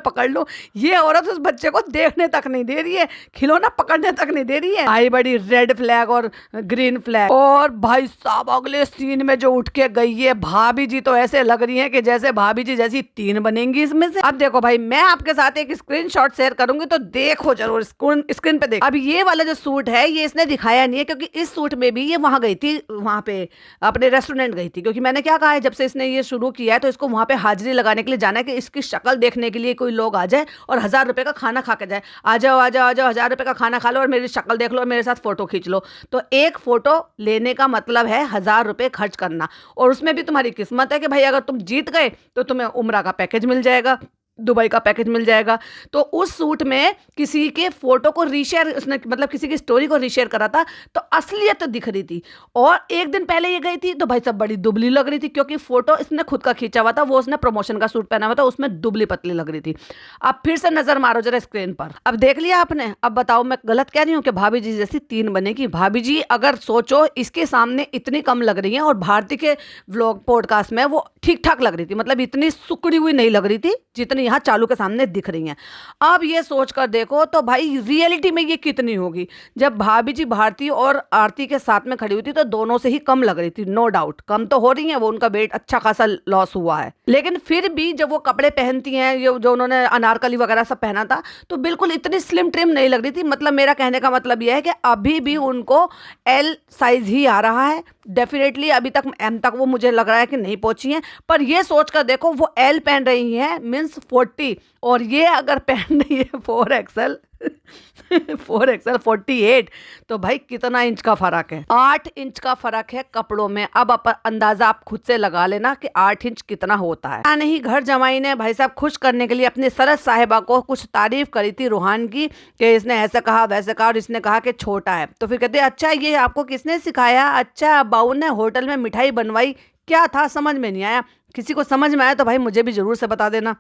पकड़ लूं। ये औरत उस बच्चे को देखने तक नहीं दे रही है, खिलौना पकड़ने तक नहीं दे रही है। आई बड़ी रेड फ्लैग और ग्रीन फ्लैग। और भाई साहब अगले सीन में जो उठ के गई है भाभी जी, तो ऐसे लग रही है कि जैसे भाभी जी जैसी 3 बनेंगी इसमें से। अब देखो भाई मैं आपके साथ एक स्क्रीनशॉट शेयर करूंगी तो देखो जरूर, स्क्रीन पे देखो। अब ये वाला जो सूट है ये इसने दिखाया नहीं है क्योंकि इस सूट में भी ये वहां गई थी, वहां पे अपने रेस्टोरेंट गई थी। क्योंकि मैंने क्या कहा है, जब से इसने ये शुरू किया है तो इसको वहां पे हाजिरी लगाने के लिए जाना है कि इसकी शक्ल देखने के लिए कोई लोग आ जाए और 1000 रुपए का खाना खा के जाए। आ जाओ 1000 रुपए का खाना खा लो और मेरी शक्ल देख लो और मेरे साथ फोटो खींच लो। तो एक फोटो लेने का मतलब है 1000 रुपए खर्च करना। और उसमें भी तुम्हारी किस्मत है कि भाई अगर तुम जीत गए तो तुम्हें उम्रा का पैकेज मिल जाएगा, दुबई का पैकेज मिल जाएगा। तो उस सूट में किसी के फोटो को रीशेयर, उसने मतलब किसी की स्टोरी को रीशेयर करा था तो असलियत तो दिख रही थी। और एक दिन पहले ये गई थी तो भाई सब बड़ी दुबली लग रही थी क्योंकि फोटो इसने खुद का खींचा हुआ था, वो उसने प्रमोशन का सूट पहना हुआ था, उसमें दुबली पतली लग रही थी। अब फिर से नजर मारो जरा स्क्रीन पर, अब देख लिया आपने। अब बताओ मैं गलत कह रही हूँ कि भाभी जी जैसी 3 बनेगी? भाभी जी अगर सोचो इसके सामने इतनी कम लग रही है और भारती के व्लॉग पॉडकास्ट में वो ठीक ठाक लग रही थी, मतलब इतनी सुकड़ी हुई नहीं लग रही थी जितनी यहाँ चालू के सामने दिख रही हैं। अब ये सोच कर देखो तो भाई रियलिटी में ये कितनी होगी। जब भाभी जी भारती और आरती के साथ में खड़ी हुई थी तो दोनों से ही कम लग रही थी, नो डाउट कम तो हो रही है, वो उनका वेट अच्छा खासा लॉस हुआ है। लेकिन फिर भी जब वो कपड़े पहनती हैं जो उन्होंने अनारकली वगैरह सब पहना था तो बिल्कुल इतनी स्लिम ट्रिम नहीं लग रही थी। मतलब मेरा कहने का मतलब यह है कि अभी भी उनको एल साइज ही आ रहा है डेफिनेटली, अभी तक एम तक वो मुझे लग रहा है कि नहीं पहुंची हैं। पर ये सोच कर देखो वो एल पहन रही है मीन्स 40 और ये अगर पहन रही है 4XL 48, तो भाई कितना इंच का फर्क है? 8 इंच का फर्क है कपड़ों में। अब अंदाजा आप खुद से लगा लेना कि 8 इंच कितना होता है। नहीं घर जमाई ने भाई साहब खुश करने के लिए अपनी सरस साहिबा को कुछ तारीफ करी थी रूहान की कि इसने ऐसे कहा वैसे कहा और इसने कहा कि छोटा है। तो फिर कहते अच्छा ये आपको किसने सिखाया? अच्छा बाऊ ने होटल में मिठाई बनवाई। क्या था समझ में नहीं आया? किसी को समझ में आया तो भाई मुझे भी जरूर से बता देना।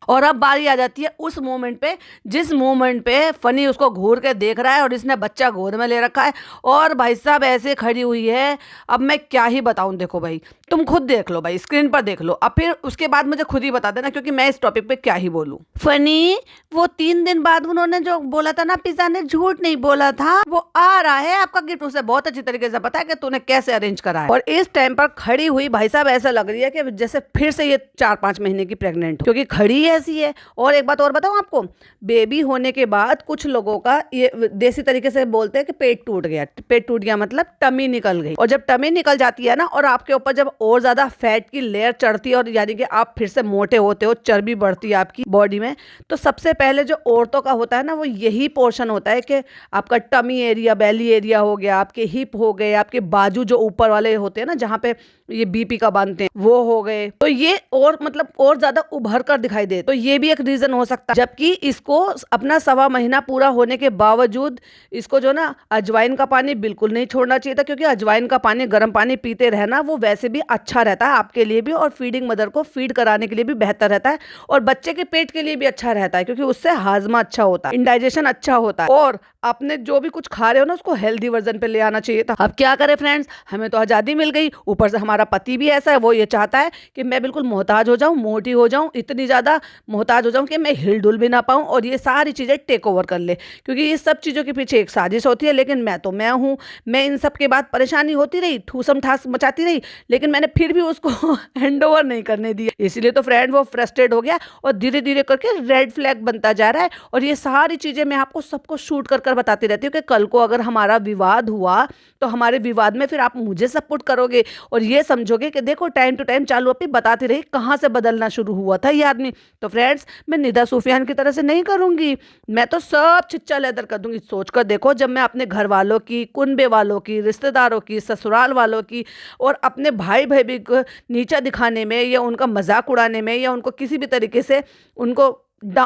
और अब बारी आ जाती है उस मोमेंट पे, जिस मोमेंट पे फनी उसको घूर के देख रहा है और इसने बच्चा गोद में ले रखा है और भाई साहब ऐसे खड़ी हुई है। अब मैं क्या ही बताऊं, देखो भाई तुम खुद देख लो भाई, स्क्रीन पर देख लो, अब फिर उसके बाद मुझे खुद ही बता देना, क्योंकि मैं इस टॉपिक पे क्या ही बोलूं। फनी, वो 3 दिन बाद उन्होंने जो बोला था ना, पिज्जा ने झूठ नहीं बोला था, वो आ रहा है आपका गिफ्ट। उसे बहुत अच्छी तरीके से पता है कि तूने कैसे अरेंज करा है। और इस टाइम पर खड़ी हुई भाई साहब ऐसा लग रही है कि जैसे फिर से ये 4-5 महीने की प्रेग्नेंट, क्योंकि खड़ी ऐसी है। और एक बात और बताऊं आपको, बेबी होने के बाद कुछ लोगों का ये देसी तरीके से बोलते हैं कि पेट टूट गया। पेट टूट गया मतलब टमी निकल गई। और जब टमी निकल जाती है ना, और आपके ऊपर जब और ज्यादा फैट की लेयर चढ़ती है, और यानी कि आप फिर से मोटे होते हो, चर्बी बढ़ती है आपकी बॉडी में, तो सबसे पहले जो औरतों का होता है ना, वो यही पोर्शन होता है कि आपका टमी एरिया, बेली एरिया हो गया, आपके हिप हो गए, आपके बाजू जो ऊपर वाले होते हैं ना, जहाँ पे ये बीपी का बांधते हैं, वो हो गए। तो ये और मतलब और ज्यादा उभर कर दिखाई दे, तो ये भी एक रीजन हो सकता है। जबकि इसको अपना 1.25 महीना पूरा होने के बावजूद इसको जो ना अजवाइन का पानी बिल्कुल नहीं छोड़ना चाहिए था, क्योंकि अजवाइन का पानी, गर्म पानी पीते रहना वो वैसे भी अच्छा रहता है आपके लिए भी, और फीडिंग मदर को फीड कराने के लिए भी बेहतर रहता है, और बच्चे के पेट के लिए भी अच्छा रहता है, क्योंकि उससे हाजमा अच्छा होता है, इंडाइजेशन अच्छा होता है, और आपने जो भी कुछ खा रहे हो ना, उसको हेल्दी वर्जन पे ले आना चाहिए था। अब क्या करें फ्रेंड्स, हमें तो आज़ादी मिल गई, ऊपर से हमारा पति भी ऐसा है, वो ये चाहता है कि मैं बिल्कुल मोहताज हो जाऊं, मोटी हो जाऊं, इतनी ज़्यादा मोहताज हो जाऊं कि मैं हिल डुल भी ना पाऊं, और ये सारी चीज़ें टेक ओवर कर ले, क्योंकि ये सब चीज़ों के पीछे एक साजिश होती है। लेकिन मैं तो मैं हूँ, मैं इन सब के बाद परेशानी होती रही, ठूसम ठास मचाती रही, लेकिन मैंने फिर भी उसको हैंड ओवर नहीं करने दिया। इसलिए तो फ्रेंड वो फ्रस्ट्रेट हो गया, और धीरे धीरे करके रेड फ्लैग बनता जा रहा है। और ये सारी चीज़ें मैं आपको सबको शूट कर कर बताती रहती हूँ कि कल को अगर हमारा विवाद हुआ, तो हमारे विवाद में फिर आप मुझे सपोर्ट करोगे, और ये समझोगे कि देखो टाइम टू टाइम चालू अपनी बताती रही कहाँ से बदलना शुरू हुआ था ये आदमी। तो फ्रेंड्स, मैं निदा सूफियान की तरह से नहीं करूंगी, मैं तो सब छिच्चा लेदर कर दूंगी। सोच कर देखो, जब मैं अपने घर वालों की, कुनबे वालों की, रिश्तेदारों की, ससुराल वालों की, और अपने भाई भाभी को नीचा दिखाने में, या उनका मजाक उड़ाने में, या उनको किसी भी तरीके से उनको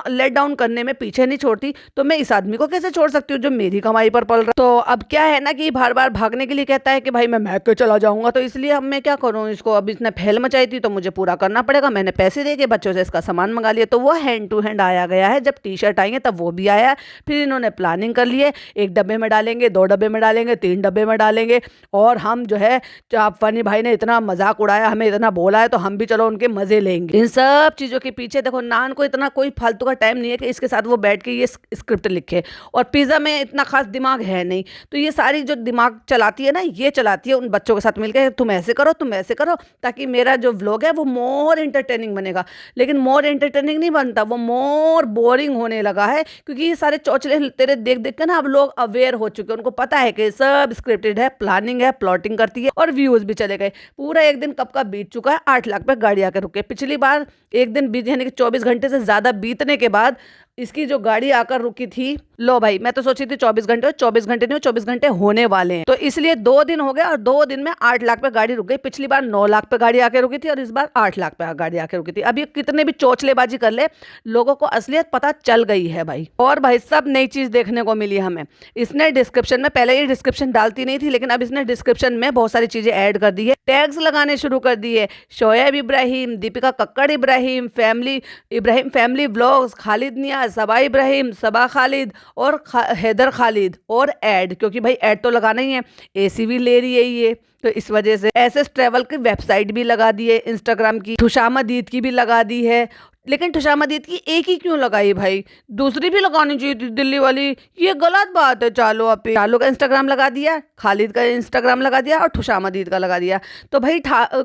लेट डाउन करने में पीछे नहीं छोड़ती, तो मैं इस आदमी को कैसे छोड़ सकती हूँ जो मेरी कमाई पर पल रहा। तो अब क्या है ना कि बार बार भागने के लिए कहता है कि भाई मैं महक के चला जाऊंगा, तो इसलिए अब मैं क्या करूँ, इसको अब इसने फैल मचाई थी तो मुझे पूरा करना पड़ेगा। मैंने पैसे दे के बच्चों से इसका सामान मंगा लिया, तो वो हैंड टू हैंड आया गया है। जब टी शर्ट आई है तब वो भी आया। फिर इन्होंने प्लानिंग कर ली है, 1 डब्बे में डालेंगे, 2 डब्बे में डालेंगे, 3 डब्बे में डालेंगे, और हम जो है, फनी भाई ने इतना मजाक उड़ाया, हमें इतना बोला है, तो हम भी चलो उनके मजे लेंगे। इन सब चीजों के पीछे देखो, नान को इतना कोई फालतू का टाइम नहीं है कि इसके साथ वो बैठ के ये स्क्रिप्ट लिखे, और पिज्जा में इतना खास दिमाग है नहीं, तो ये सारी जो दिमाग चलाती है ना, ये चलाती है उन बच्चों के साथ मिलकर, तुम ऐसे करो, तुम ऐसे करो, ताकि मेरा जो व्लॉग है वो मोर एंटरटेनिंग बनेगा। लेकिन मोर एंटरटेनिंग नहीं बनता, वो मोर बोरिंग होने लगा है, क्योंकि ये सारे चौचले तेरे देख देख के ना अब लोग अवेयर हो चुके हैं, उनको पता है कि सब स्क्रिप्टेड है, प्लानिंग है, प्लॉटिंग करती है, और व्यूज भी चले गए। पूरा एक दिन कब का बीत चुका है, 8 लाख पे गाड़ी आकर रुके। पिछली बार एक दिन बीत, यानी कि 24 घंटे से ज्यादा बीतने के बाद इसकी जो गाड़ी आकर रुकी थी, लो भाई मैं तो सोची थी 24 घंटे, 24 घंटे नहीं, 24 घंटे होने वाले हैं, तो इसलिए 2 दिन हो गए, और 2 दिन में 8 लाख पे गाड़ी रुक गई। पिछली बार 9 लाख पे गाड़ी आके रुकी थी, और इस बार 8 लाख पे गाड़ी आके रुकी थी। अब ये कितने भी चोचलेबाजी कर ले, लोगों को असलियत पता चल गई है भाई। और भाई सब नई चीज देखने को मिली हमें। इसने डिस्क्रिप्शन में, पहले ये डिस्क्रिप्शन डालती नहीं थी, लेकिन अब इसने डिस्क्रिप्शन में बहुत सारी चीजें ऐड कर दी है, टैग्स लगाने शुरू कर दिए। शोएब इब्राहिम, दीपिका कक्कड़ इब्राहिम, फैमिली व्लॉग्स, खालिद नियाज, सबा इब्राहिम, सबा खालिद, और हैदर खालिद, और ऐड, क्योंकि भाई ऐड तो लगाना ही है, एसी भी ले रही है ये, तो इस वजह से एसएस ट्रैवल की वेबसाइट भी लगा दी है, इंस्टाग्राम की खुशामद ईद की भी लगा दी है। लेकिन खुशामद ईद की एक ही क्यों लगाई भाई, दूसरी भी लगानी चाहिए थी दिल्ली वाली, ये गलत बात है। चालो का इंस्टाग्राम लगा दिया, खालिद का इंस्टाग्राम लगा दिया, और खुशामद ईद का लगा दिया, तो भाई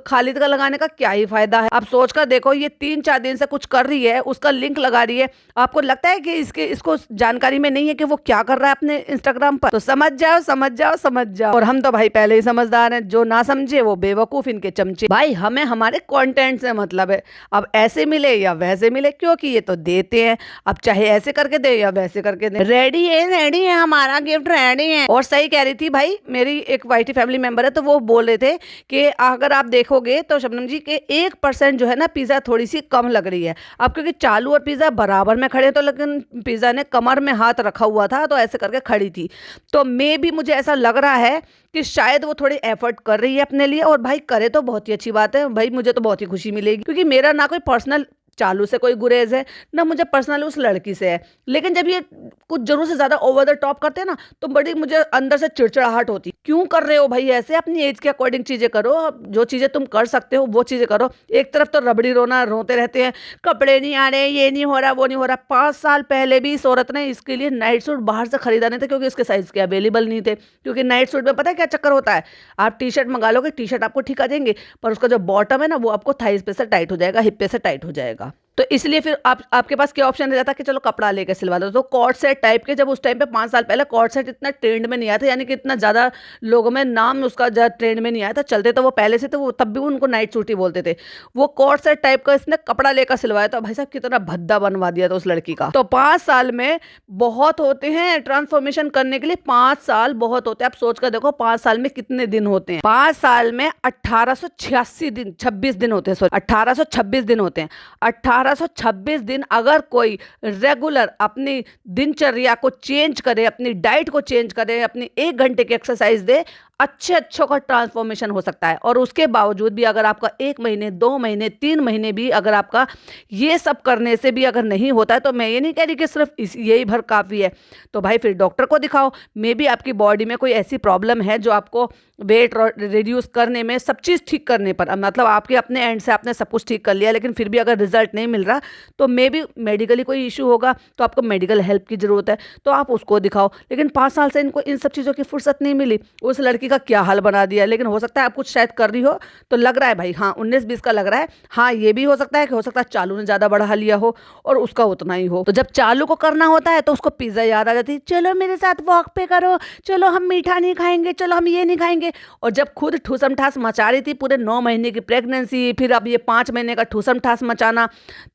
खालिद का लगाने का क्या ही फायदा है। आप सोच कर देखो, ये 3-4 दिन से कुछ कर रही है, उसका लिंक लगा रही है, आपको लगता है कि इसको जानकारी में नहीं है कि वो क्या कर रहा है अपने इंस्टाग्राम पर, तो समझ जाओ समझ जाओ समझ जाओ। और हम तो भाई पहले ही समझदार हैं, जो ना समझे वो बेवकूफ, इनके चमचे। भाई हमें हमारे कंटेंट से मतलब है, अब ऐसे मिले या वैसे मिले, क्योंकि ये तो देते हैं, अब चाहे ऐसे करके दे या वैसे करके दे, रेडी है हमारा गिफ्ट रेडी है। और सही कह रही थी भाई, मेरी एक वाईटी फैमिली मेंबर है, तो वो बोल रहे थे कि अगर आप देखोगे तो शबनम जी के 1% जो है ना, पिज्जा थोड़ी सी कम लग रही है। अब क्योंकि चालू और पिज्जा बराबर में खड़े, तो लेकिन पिज्जा ने कमर में हाथ रखा हुआ था, तो ऐसे करके खड़ी थी, तो मे भी मुझे ऐसा लग रहा है कि शायद वो थोड़ी एफर्ट कर रही है अपने लिए। और भाई करे तो बहुत ही अच्छी बात है भाई, मुझे तो बहुत ही खुशी मिलेगी, क्योंकि मेरा ना कोई पर्सनल चालू से कोई गुरेज है, ना मुझे पर्सनली उस लड़की से है। लेकिन जब ये कुछ जरूरत से ज़्यादा ओवर द टॉप करते हैं ना, तो बड़ी मुझे अंदर से चिड़चिड़ाहट होती। क्यों कर रहे हो भाई ऐसे? अपनी एज के अकॉर्डिंग चीज़ें करो, जो चीज़ें तुम कर सकते हो वो चीज़ें करो। एक तरफ तो रबड़ी रोना रोते रहते हैं, कपड़े नहीं आ रहे, ये नहीं हो रहा, वो नहीं हो रहा। 5 साल पहले भी इस औरत ने इसके लिए नाइट सूट बाहर से खरीदा नहीं था, क्योंकि इसके साइज़ के अवेलेबल नहीं थे। क्योंकि नाइट सूट में पता है क्या चक्कर होता है, आप टी शर्ट मंगा लोगे, टी शर्ट आपको ठीक आ जाएंगे, पर उसका जो बॉटम है ना, वो आपको थाइस पे से टाइट हो जाएगा, हिप पे से टाइट हो जाएगा। तो इसलिए फिर आपके पास क्या ऑप्शन रह जाता कि चलो कपड़ा लेकर सिलवा दो। तो कॉर्ड सेट टाइप के, जब उस टाइम पे 5 साल पहले कॉर्ड सेट इतना ट्रेंड में नहीं आया था, यानी कि इतना ज़्यादा लोगों में नाम उसका ज़्यादा ट्रेंड में नहीं आया था, चलते तो वो पहले से, तो वो तब भी उनको नाइट सूट ही बोलते थे। वो कॉर्ड सेट टाइप का इसने कपड़ा लेकर सिलवाया था, भाई साहब कितना भद्दा बनवा दिया था उस लड़की का। तो 5 साल में बहुत होते हैं ट्रांसफॉर्मेशन करने के लिए, 5 साल बहुत होते हैं। आप सोच कर देखो 5 साल में कितने दिन होते हैं। 5 साल में 1886 दिन, 26 दिन होते हैं, सॉरी 1826 दिन होते हैं। 1826 दिन अगर कोई रेगुलर अपनी दिनचर्या को चेंज करे, अपनी डाइट को चेंज करे, अपनी 1 घंटे की एक्सरसाइज दे, अच्छों का ट्रांसफॉर्मेशन हो सकता है। और उसके बावजूद भी अगर आपका 1 महीने, 2 महीने, 3 महीने भी अगर आपका ये सब करने से भी अगर नहीं होता है, तो मैं ये नहीं कह रही कि सिर्फ यही भर काफ़ी है, तो भाई फिर डॉक्टर को दिखाओ। मे बी आपकी बॉडी में कोई ऐसी प्रॉब्लम है जो आपको वेट रिड्यूस करने में, सब चीज़ ठीक करने पर, मतलब आपके अपने एंड से आपने सब कुछ ठीक कर लिया, लेकिन फिर भी अगर रिजल्ट नहीं मिल रहा, तो मे बी मेडिकली कोई इशू होगा, तो आपको मेडिकल हेल्प की ज़रूरत है, तो आप उसको दिखाओ। लेकिन 5 साल से इनको इन सब चीज़ों की फुर्सत नहीं मिली। उस लड़की का क्या हाल बना दिया। लेकिन हो सकता है आप कुछ शायद कर रही हो, तो लग रहा है भाई, हाँ 19-20 का लग रहा है। हाँ ये भी हो सकता है कि हो सकता है चालू ने ज़्यादा बढ़ा लिया हो और उसका उतना ही हो। तो जब चालू को करना होता है तो उसको पिज़्ज़ा याद आ जाती है, चलो मेरे साथ वॉक पे करो, चलो हम मीठा नहीं खाएंगे, चलो हम ये नहीं खाएंगे। और जब खुद ठूसम ठास मचा रही थी पूरे 9 महीने की प्रेगनेंसी, फिर अब ये 5 महीने का ठूसम ठास मचाना,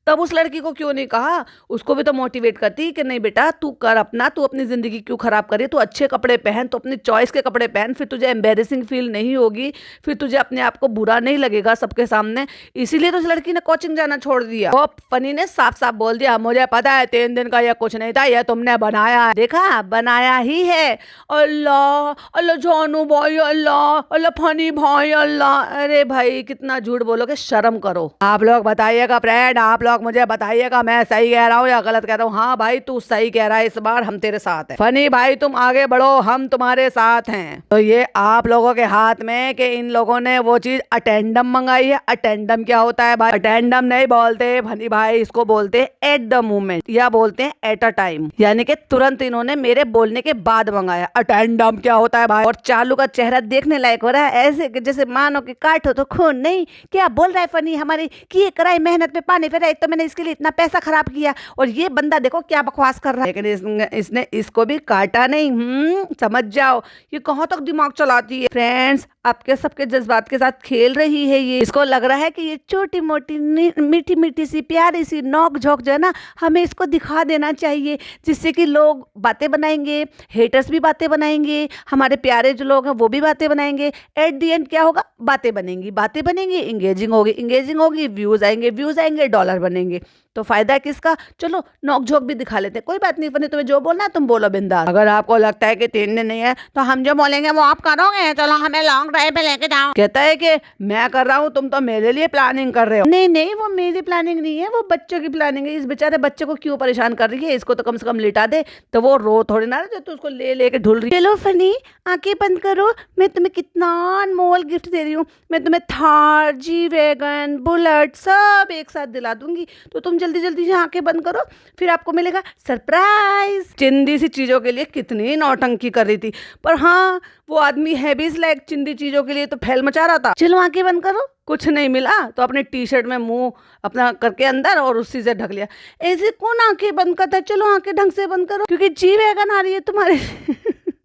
तब उस लड़की को क्यों नहीं कहा? उसको भी तो मोटिवेट करती कि नहीं बेटा तू कर अपना, तू अपनी ज़िंदगी क्यों ख़राब करी, तू अच्छे कपड़े पहन, तो अपनी चॉइस के कपड़े पहन, फिर तुझे एम्बेरेसिंग फील नहीं होगी, फिर तुझे अपने आप को बुरा नहीं लगेगा सबके सामने। इसीलिए तो उस लड़की ने कोचिंग जाना छोड़ दिया। वो फनी ने साफ साफ बोल दिया, मुझे पता है 3 दिन का ये कुछ नहीं था, ये तुमने बनाया है। देखा, बनाया ही है। अल्लाह अल्लाह जानू भाई, अल्लाह अल्लाह फनी भाई, अल्लाह। अरे भाई कितना झूठ बोलोगे, शर्म करो। आप लोग बताइएगा फ्रेंड, आप लोग मुझे बताइएगा मैं सही कह रहा हूँ या गलत कह रहा हूँ। हाँ भाई तू सही कह रहा है, इस बार हम तेरे साथ हैं। फनी भाई तुम आगे बढ़ो, हम तुम्हारे साथ हैं। तो ये आप लोगों के हाथ में कि इन लोगों ने वो चीज अटेंडम मंगाई है। अटेंडम क्या होता है भाई? अटेंडम नहीं बोलते फनी भाई, इसको बोलते हैं एट द मोमेंट, या बोलते हैं एट अ टाइम, यानी कि तुरंत इन्होंने मेरे बोलने के बाद मंगाया। अटेंडम क्या होता है भाई? और चालू का चेहरा देखने लायक हो रहा है, ऐसे कि जैसे मानो कि काटो तो खून नहीं। क्या बोल रहा है फनी? हमारी किए कराई मेहनत पे पानी फेरा, एक तो मैंने इसके लिए इतना पैसा खराब किया, और ये बंदा देखो क्या बकवास कर रहा है। लेकिन इसने इसको भी काटा नहीं। समझ जाओ ये कहाँ तक दिमाग चलाती है। फ्रेंड्स आपके सबके जज्बात के साथ खेल रही है ये। इसको लग रहा है कि ये छोटी मोटी मीठी मीठी सी प्यारी सी नोक झोंक जो है ना, हमें इसको दिखा देना चाहिए, जिससे कि लोग बातें बनाएंगे, हेटर्स भी बातें बनाएंगे, हमारे प्यारे जो लोग हैं वो भी बातें बनाएंगे। एट दी एंड क्या होगा? बातें बनेंगी, बातें बनेंगी, इंगेजिंग होगी, व्यूज आएंगे, डॉलर बनेंगे। तो फायदा किसका? चलो नोक झोंक भी दिखा लेते हैं, कोई बात नहीं फनी, तुम्हें जो बोलना है तुम बोलो बिंदास। अगर आपको लगता है कि 3 दिन नहीं है तो हम जो बोलेंगे वो आप करोगे, चलो हमें लॉन्ग ड्राइव पे लेके जाओ। कहता है कि मैं कर रहा हूँ, तुम तो मेरे लिए प्लानिंग कर रहे हो। नहीं वो मेरी प्लानिंग नहीं है, वो बच्चों की प्लानिंग है। इस बेचारे बच्चे को क्यों परेशान कर रही है? इसको तो कम से कम लिटा दे, तो वो रो थोड़ी ना जो तू उसको लेके ढूल रही है। चलो फनी आंखें बंद करो, मैं तुम्हें कितना अनमोल गिफ्ट दे रही हूँ। मैं तुम्हें थार, जी वैगन, बुलेट सब एक साथ दिला दूंगी, तो तुम जल्दी जल्दी से आंखें बंद करो, फिर आपको मिलेगा सरप्राइज। चिंदी सी चीजों के लिए कितनी नौटंकी कर रही थी, पर हाँ वो आदमी है भी लाइक चिंदी चीजों के लिए तो फैल मचा रहा था। चलो आंखें बंद करो। कुछ नहीं मिला तो अपने टी शर्ट में मुंह अपना करके अंदर और उसी से ढक लिया। ऐसे कौन आंखें बंद करता है? चलो आंखें ढंग से बंद करो, क्योंकि जी वैगन आ रही है तुम्हारे।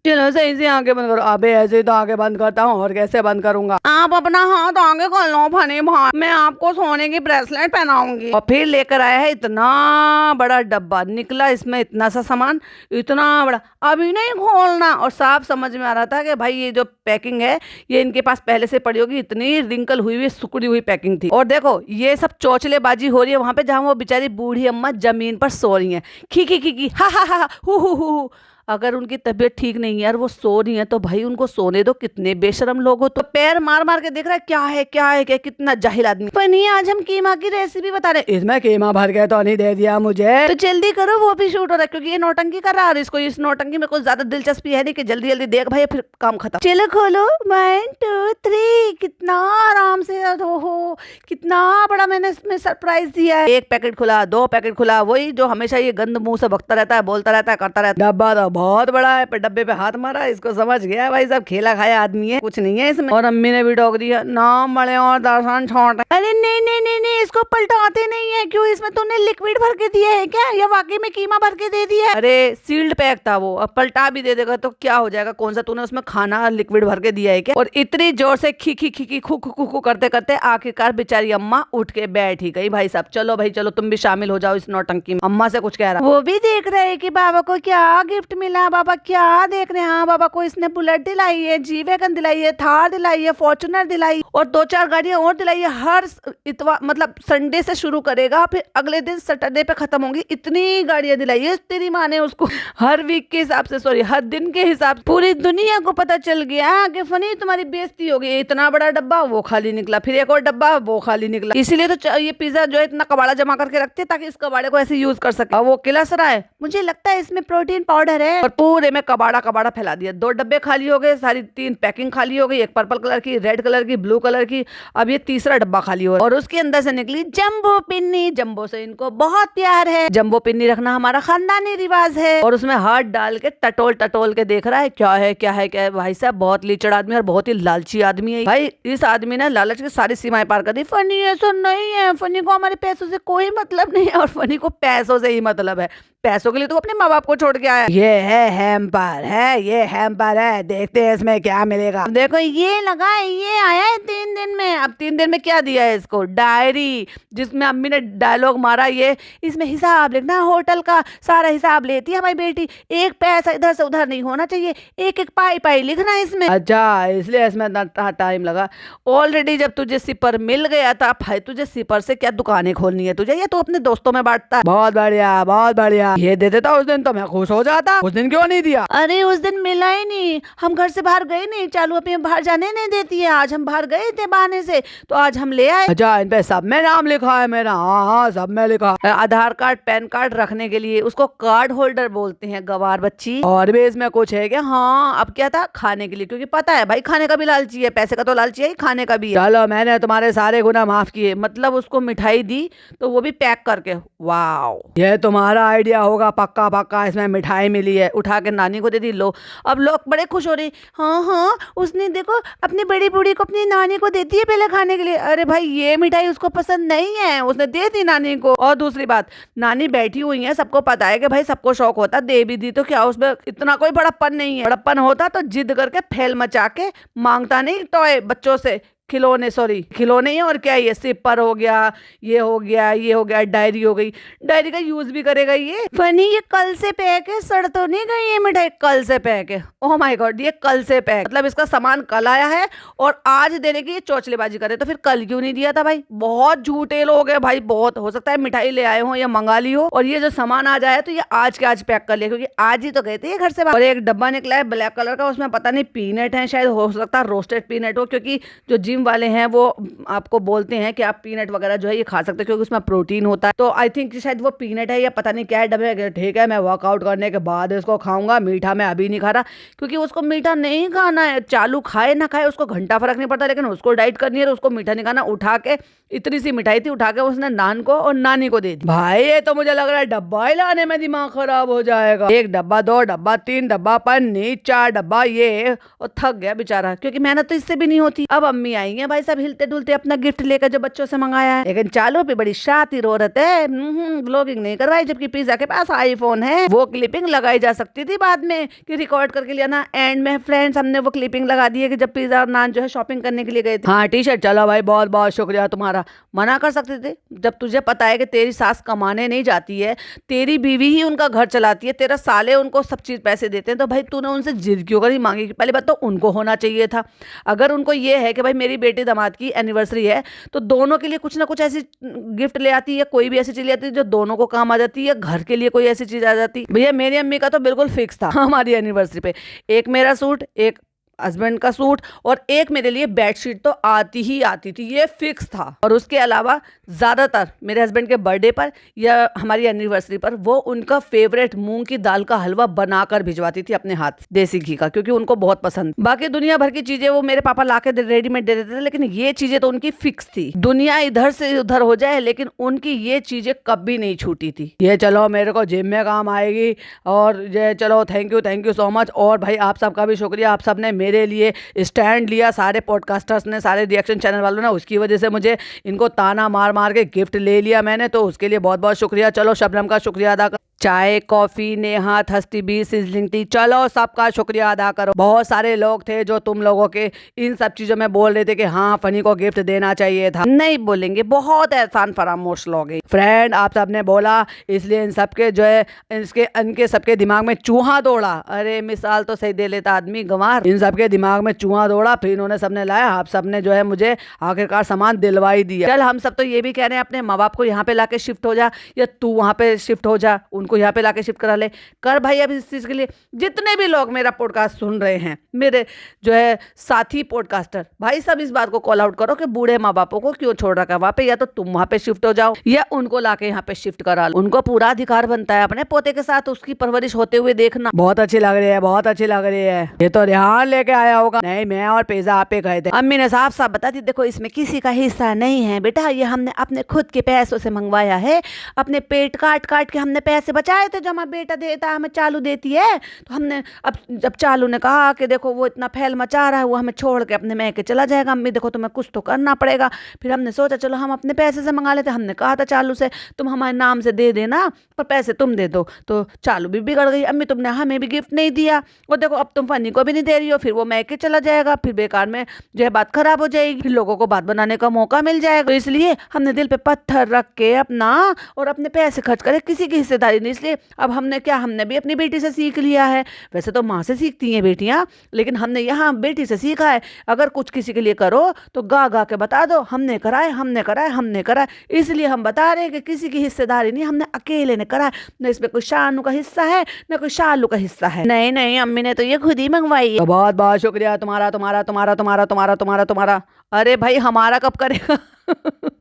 चलो सही से आंखें बंद करो। अबे ऐसे तो आंखें बंद करता हूँ, और कैसे बंद करूंगा? आप अपना हाथ आगे खोल लो फनी भाई, मैं आपको सोने की ब्रेसलेट पहनाऊंगी। और फिर लेकर आया है इतना बड़ा डब्बा, निकला इसमें इतना सा सामान, इतना बड़ा, अभी नहीं खोलना। और साफ समझ में आ रहा था कि भाई ये जो पैकिंग है ये इनके पास पहले से पड़ी होगी, इतनी रिंकल हुई सुकड़ी हुई पैकिंग थी। और देखो ये सब चौचलेबाजी हो रही है वहां पे, जहां वो बेचारी बूढ़ी अम्मा जमीन पर सो रही है, खी खी खी खी, हा हा हा, हु हु हु। अगर उनकी तबीयत ठीक नहीं है और वो सो रही है तो भाई उनको सोने दो। कितने बेशरम लोग हो, तो पैर मार मार के देख रहा है क्या है क्या है क्या, कितना जाहिल आदमी। फनी, आज हम कीमा की रेसिपी बता रहे हैं। इसमें कीमा भर के तो नहीं दे दिया मुझे, तो जल्दी करो, वो भी शूट हो रहा है क्योंकि ये नौटंकी कर रहा है और इसको इस नौटंकी में कुछ ज्यादा दिलचस्पी है नहीं कि जल्दी जल्दी देख भाई फिर काम खत्म। चलो खोलो, 1 2 3। कितना आराम से, हो कितना बड़ा मैंने इसमें सरप्राइज दिया है। 1 पैकेट खुला, 2 पैकेट खुला, वही जो हमेशा ये गंद मुंह से बकता रहता है, बोलता रहता है, करता रहता है। डब्बा तो बहुत बड़ा है, पर डब्बे पे हाथ मारा, इसको समझ गया भाई साहब खेला खाया आदमी है, कुछ नहीं है इसमें। और अम्मी ने भी टोक दिया, नाम बड़े और दर्शन छोटे। अरे नहीं नहीं नहीं नहीं, इसको पलटाते नहीं है। क्यों, इसमें तूने लिक्विड भर के दिया है क्या, या वाकई में कीमा भर के दे दिया है? अरे सील्ड पैक था वो, अब पलटा भी दे देगा तो क्या हो जाएगा, कौन सा तूने उसमें खाना लिक्विड भर के दिया है क्या? और इतनी जोर से खी खी खी खी खू खू खू करते करते आखिरकार बेचारी अम्मा उठ के बैठ ही गई। भाई साहब चलो भाई चलो, तुम भी शामिल हो जाओ इस नौटंकी में। अम्मा से कुछ कह रहा, वो भी देख रहे हैं कि बाबा को क्या गिफ्ट मिला, बाबा क्या देख रहे हैं। हाँ, बाबा को इसने बुलेट दिलाई है, जी वैगन दिलाई है, थार दिलाई है, फॉर्चुनर दिलाई और 2-4 गाड़ियां और दिलाई है। हर इतवार मतलब संडे से शुरू करेगा, फिर अगले दिन सैटरडे पे खत्म होंगी। इतनी गाड़ियां दिलाई है तेरी माँ ने उसको, हर वीक के हिसाब से, सॉरी हर दिन के हिसाब से। पूरी दुनिया को पता चल गया कि फनी तुम्हारी बेइज्जती हो गई। इतना बड़ा डब्बा वो खाली निकला, फिर एक और डब्बा वो खाली निकला। इसीलिए तो ये पिज्जा जो है इतना कबाड़ा जमा करके रखते हैं ताकि इस कबाड़े को ऐसे यूज कर सके। वो किलस रहा है, मुझे लगता है इसमें प्रोटीन पाउडर है, और पूरे में कबाड़ा कबाड़ा फैला दिया। 2 डब्बे खाली हो गए, सारी 3 पैकिंग खाली हो गई, एक पर्पल कलर की, रेड कलर की, ब्लू कलर की, अब ये तीसरा डब्बा खाली हो, और उसके अंदर से निकली जंबो पिन्नी। जंबो से इनको बहुत प्यार है, जंबो पिन्नी रखना हमारा खानदानी रिवाज है। और उसमें हाथ डाल के टटोल टटोल के देख रहा है क्या है क्या है क्या है। भाई साहब बहुत लीचड़ आदमी और बहुत ही लालची आदमी है भाई। इस आदमी ने लालच की सारी सीमाएं पार कर दी। फनी ऐसा नहीं है, फनी को हमारे पैसों से कोई मतलब नहीं है, और फनी को पैसों से ही मतलब है। पैसों के लिए तो अपने माँ बाप को छोड़ के आया। ये है हैम्पर है, ये हैम्पर है, देखते हैं इसमें क्या मिलेगा। देखो ये लगा है, ये आया है 3 दिन में। अब 3 दिन में क्या दिया है इसको, डायरी, जिसमें अम्मी ने डायलॉग मारा, ये इसमें हिसाब लिखना, होटल का सारा हिसाब लेती है हमारी बेटी, एक पैसा इधर से उधर नहीं होना चाहिए, एक एक पाई पाई लिखना है इसमें। अच्छा इसलिए इसमें इतना टाइम लगा। ऑलरेडी जब तुझे सिपर मिल गया था भाई, तुझे सिपर से क्या दुकानें खोलनी है तुझे, या तो अपने दोस्तों में बांटता। बहुत बढ़िया बहुत बढ़िया, ये दे देता उस दिन तो मैं खुश हो जाता। उस दिन क्यों नहीं दिया? अरे उस दिन मिला ही नहीं, हम घर से बाहर गए नहीं, चालू अपने बाहर जाने नहीं देती है। आज हम बाहर गए थे बहाने से, तो आज हम ले आए। अच्छा इन पे सब में नाम लिखा है मेरा? हाँ हाँ सब में लिखा। आधार कार्ड पैन कार्ड रखने के लिए, उसको कार्ड होल्डर बोलते हैं गवार बच्ची। और भी इसमें कुछ है क्या? हाँ अब क्या था, खाने के लिए, क्योंकि पता है भाई खाने का भी लालची है, पैसे का तो लालची है, खाने का भी है। चलो मैंने तुम्हारे सारे गुनाह माफ किए। मतलब उसको मिठाई दी तो वो भी पैक करके। वाओ, ये तुम्हारा आइडिया होगा पक्का पक्का। इसमें मिठाई मिली है, उठा के नानी को दे दी। लो अब लोग बड़े खुश हो रहे। हाँ हाँ उसने देखो अपनी बड़ी बूढ़ी को अपनी नानी को देती है पहले खाने के लिए। अरे भाई ये मिठाई उसको पसंद नहीं है, उसने दे दी नानी को। और दूसरी बात, नानी बैठी हुई है, सबको पता है कि भाई सबको शौक होता, दे भी दी तो क्या, उसमें इतना कोई बड़प्पन नहीं है। बड़प्पन होता तो जिद करके फैल मचा के मांगता नहीं टॉय बच्चों से, खिलौने, सॉरी खिलौने ही, और क्या ये सिपर हो गया, ये हो गया, ये हो गया, डायरी हो गई। डायरी का यूज भी करेगा ये फनी। ये कल से पैक है, सड़ तो नहीं गई ये मिठाई, कल से पैक है। ओह माय गॉड, ये कल से पैक, मतलब इसका सामान कल आया है और आज देने की ये चौचलेबाजी करे, तो फिर कल क्यों नहीं दिया था भाई? बहुत झूठे लोग हैं भाई, बहुत। हो सकता है मिठाई ले आए हो या मंगा ली हो, और ये जो सामान आ जाए तो ये आज के आज पैक कर लिया, क्योंकि आज ही तो गए थे ये घर से बाहर। और एक डब्बा निकला है ब्लैक कलर का, उसमें पता नहीं पीनट है, शायद हो सकता है रोस्टेड पीनट हो, क्योंकि जो जिम वाले हैं वो आपको बोलते हैं कि आप पीनट वगैरह जो है ये खा सकते हो क्योंकि उसमें प्रोटीन होता है। तो आई थिंक शायद वो पीनट है या पता नहीं क्या है डब्बे। ठीक है मैं वर्कआउट करने के बाद इसको खाऊंगा, मीठा मैं अभी नहीं खा रहा, क्योंकि उसको मीठा नहीं खाना है। चालू खाए ना खाए उसको घंटा फर्क नहीं पड़ता, लेकिन उसको डाइट करनी है तो उसको मीठा नहीं खाना। उठा के इतनी सी मिठाई थी, उठा के उसने नान को और नानी को दे दी। भाई ये तो मुझे लग रहा है डब्बा ही लाने में दिमाग खराब हो जाएगा। 1 डब्बा, 2 डब्बा, 3 डब्बा, पन्नी, 4 डब्बा, ये, और थक गया बेचारा, क्योंकि मेहनत तो इससे भी नहीं होती। अब अम्मी आई है भाई साहब हिलते डुलते अपना गिफ्ट लेकर जो बच्चों से मंगाया है, लेकिन चालू पे बड़ी शातिर औरत है, व्लॉगिंग नहीं करवाई, जबकि पिज्जा के पास आईफोन है। वो क्लिपिंग लगाई जा सकती थी बाद में कि रिकॉर्ड करके लिया ना। एंड में फ्रेंड्स हमने वो क्लिपिंग लगा दी है कि जब पिज्जा और नान जो है शॉपिंग करने के लिए गए थे। हाँ टी शर्ट, चलो भाई बहुत बहुत शुक्रिया तुम्हारा। मना कर सकते थे, जब तुझे पता है कि तेरी सास कमाने नहीं जाती है, तेरी बीवी ही उनका घर चलाती है, तेरा साले उनको सब चीज पैसे देते हैं, तो भाई तूने उनसे जिद क्यों करी मांगी? पहली बात तो उनको होना चाहिए था। अगर उनको ये है कि भाई मेरी मेरी बेटी दामाद की एनिवर्सरी है तो दोनों के लिए कुछ ना कुछ ऐसी गिफ्ट ले आती है, कोई भी ऐसी चीज ले आती है जो दोनों को काम आ जाती है। घर के लिए कोई ऐसी चीज आ जाती है। भैया मेरी अम्मी का तो बिल्कुल फिक्स था हमारी एनिवर्सरी पे, एक मेरा सूट, एक हस्बैंड का सूट और एक मेरे लिए बेडशीट तो आती ही आती थी, ये फिक्स था। और उसके अलावा ज़्यादातर मेरे हस्बैंड के बर्थडे पर या हमारी एनिवर्सरी पर वो उनका फेवरेट मूंग की दाल का हलवा बनाकर भिजवाती थी अपने हाथ, देसी घी का, क्योंकि उनको बहुत पसंद। बाकी दुनिया भर की चीजें वो मेरे पापा लाके रेडीमेड दे देते थे, लेकिन ये चीजें तो उनकी फिक्स थी। दुनिया इधर से उधर हो जाए लेकिन उनकी ये चीजें कभी नहीं छूटी थी। ये चलो मेरे को जिम में काम आएगी, और ये चलो थैंक यू सो मच। और भाई आप सबका भी शुक्रिया, आप सबने मेरे लिए स्टैंड लिया, सारे पॉडकास्टर्स ने, सारे रिएक्शन चैनल वालों ने। उसकी वजह से मुझे इनको ताना मार मार के गिफ्ट ले लिया मैंने, तो उसके लिए बहुत बहुत शुक्रिया। चलो शबनम का शुक्रिया अदा कर, चाय कॉफी नेहा थस्ती बी सिजलिंग टी, चलो सबका शुक्रिया अदा करो। बहुत सारे लोग थे जो तुम लोगों के इन सब चीजों में बोल रहे थे कि हाँ फनी को गिफ्ट देना चाहिए था। नहीं बोलेंगे, बहुत एहसान फरामोश लोग हैं फ्रेंड, आप सबने बोला इसलिए इन सबके जो है इनके सबके दिमाग में चूहा दौड़ा। अरे मिसाल तो सही दे लेता आदमी गंवार, इन सबके दिमाग में चूहा दौड़ा, फिर इन्होंने सबने लाया, आप सबने जो है मुझे आखिरकार सामान दिलवाई दिया। चल हम सब तो ये भी कह रहे हैं अपने माँ बाप को यहाँ पे लाके शिफ्ट हो जा, या तू वहाँ पे शिफ्ट हो जा, उनको यहाँ पे लाके शिफ्ट करा ले, कर भाई। अब इस चीज के लिए जितने भी लोग मेरा पॉडकास्ट सुन रहे हैं, मेरे जो है साथी पॉडकास्टर भाई, सब इस बात को कॉल आउट करो कि बूढ़े माँ बापों को क्यों छोड़ रखा है वहाँ पे, या तो तुम वहाँ पे शिफ्ट हो जाओ या उनको लाके यहाँ पे शिफ्ट करा लो। उनको पूरा अधिकार बनता है अपने पोते के साथ उसकी परवरिश होते हुए देखना। बहुत अच्छी लग रही है, बहुत अच्छी लग रही है। ये तो ध्यान लेके आया होगा। नहीं, मैं और पेजा आप पे गए थे। अम्मी ने साफ साफ बता दी, देखो इसमें किसी का हिस्सा नहीं है बेटा, ये हमने अपने खुद के पैसों से मंगवाया है, अपने पेट काट काट के हमने पैसे बचाए थे, जो हमारा बेटा देता है हमें चालू देती है। तो हमने अब जब चालू ने कहा कि देखो वो इतना फैल मचा रहा है, वो हमें छोड़ के अपने मैके चला जाएगा, अम्मी देखो तुम्हें कुछ तो करना पड़ेगा। फिर हमने सोचा चलो हम अपने पैसे से मंगा लेते। हमने कहा था चालू से तुम हमारे नाम से दे देना पर पैसे तुम दे दो, तो चालू भी बिगड़ गई। अम्मी तुमने हमें भी गिफ्ट नहीं दिया, और देखो अब तुम फनी को भी नहीं दे रही हो, फिर वो मैके चला जाएगा, फिर बेकार में जो है बात खराब हो जाएगी, फिर लोगों को बात बनाने का मौका मिल जाएगा। तो इसलिए हमने दिल पे पत्थर रख के अपना और अपने पैसे खर्च करे, किसी की हिस्सेदारी नहीं। इसलिए अब हमने भी अपनी बेटी से सीख लिया है। वैसे तो माँ से सीखती हैं बेटियां, लेकिन हमने यहाँ बेटी से सीखा है, अगर कुछ किसी के लिए करो तो गा गा के बता दो हमने कराए हमने कराए हमने कराए। इसलिए हम बता रहे हैं कि किसी की हिस्सेदारी नहीं, हमने अकेले ने करा है, न इसमें कोई शानू का हिस्सा है न कोई शालू का हिस्सा है। नहीं नहीं, अम्मी ने तो ये खुद ही मंगवाई है। तो बहुत बहुत शुक्रिया तुम्हारा तुम्हारा तुम्हारा तुम्हारा तुम्हारा तुम्हारा तुम्हारा। अरे भाई हमारा कब करेगा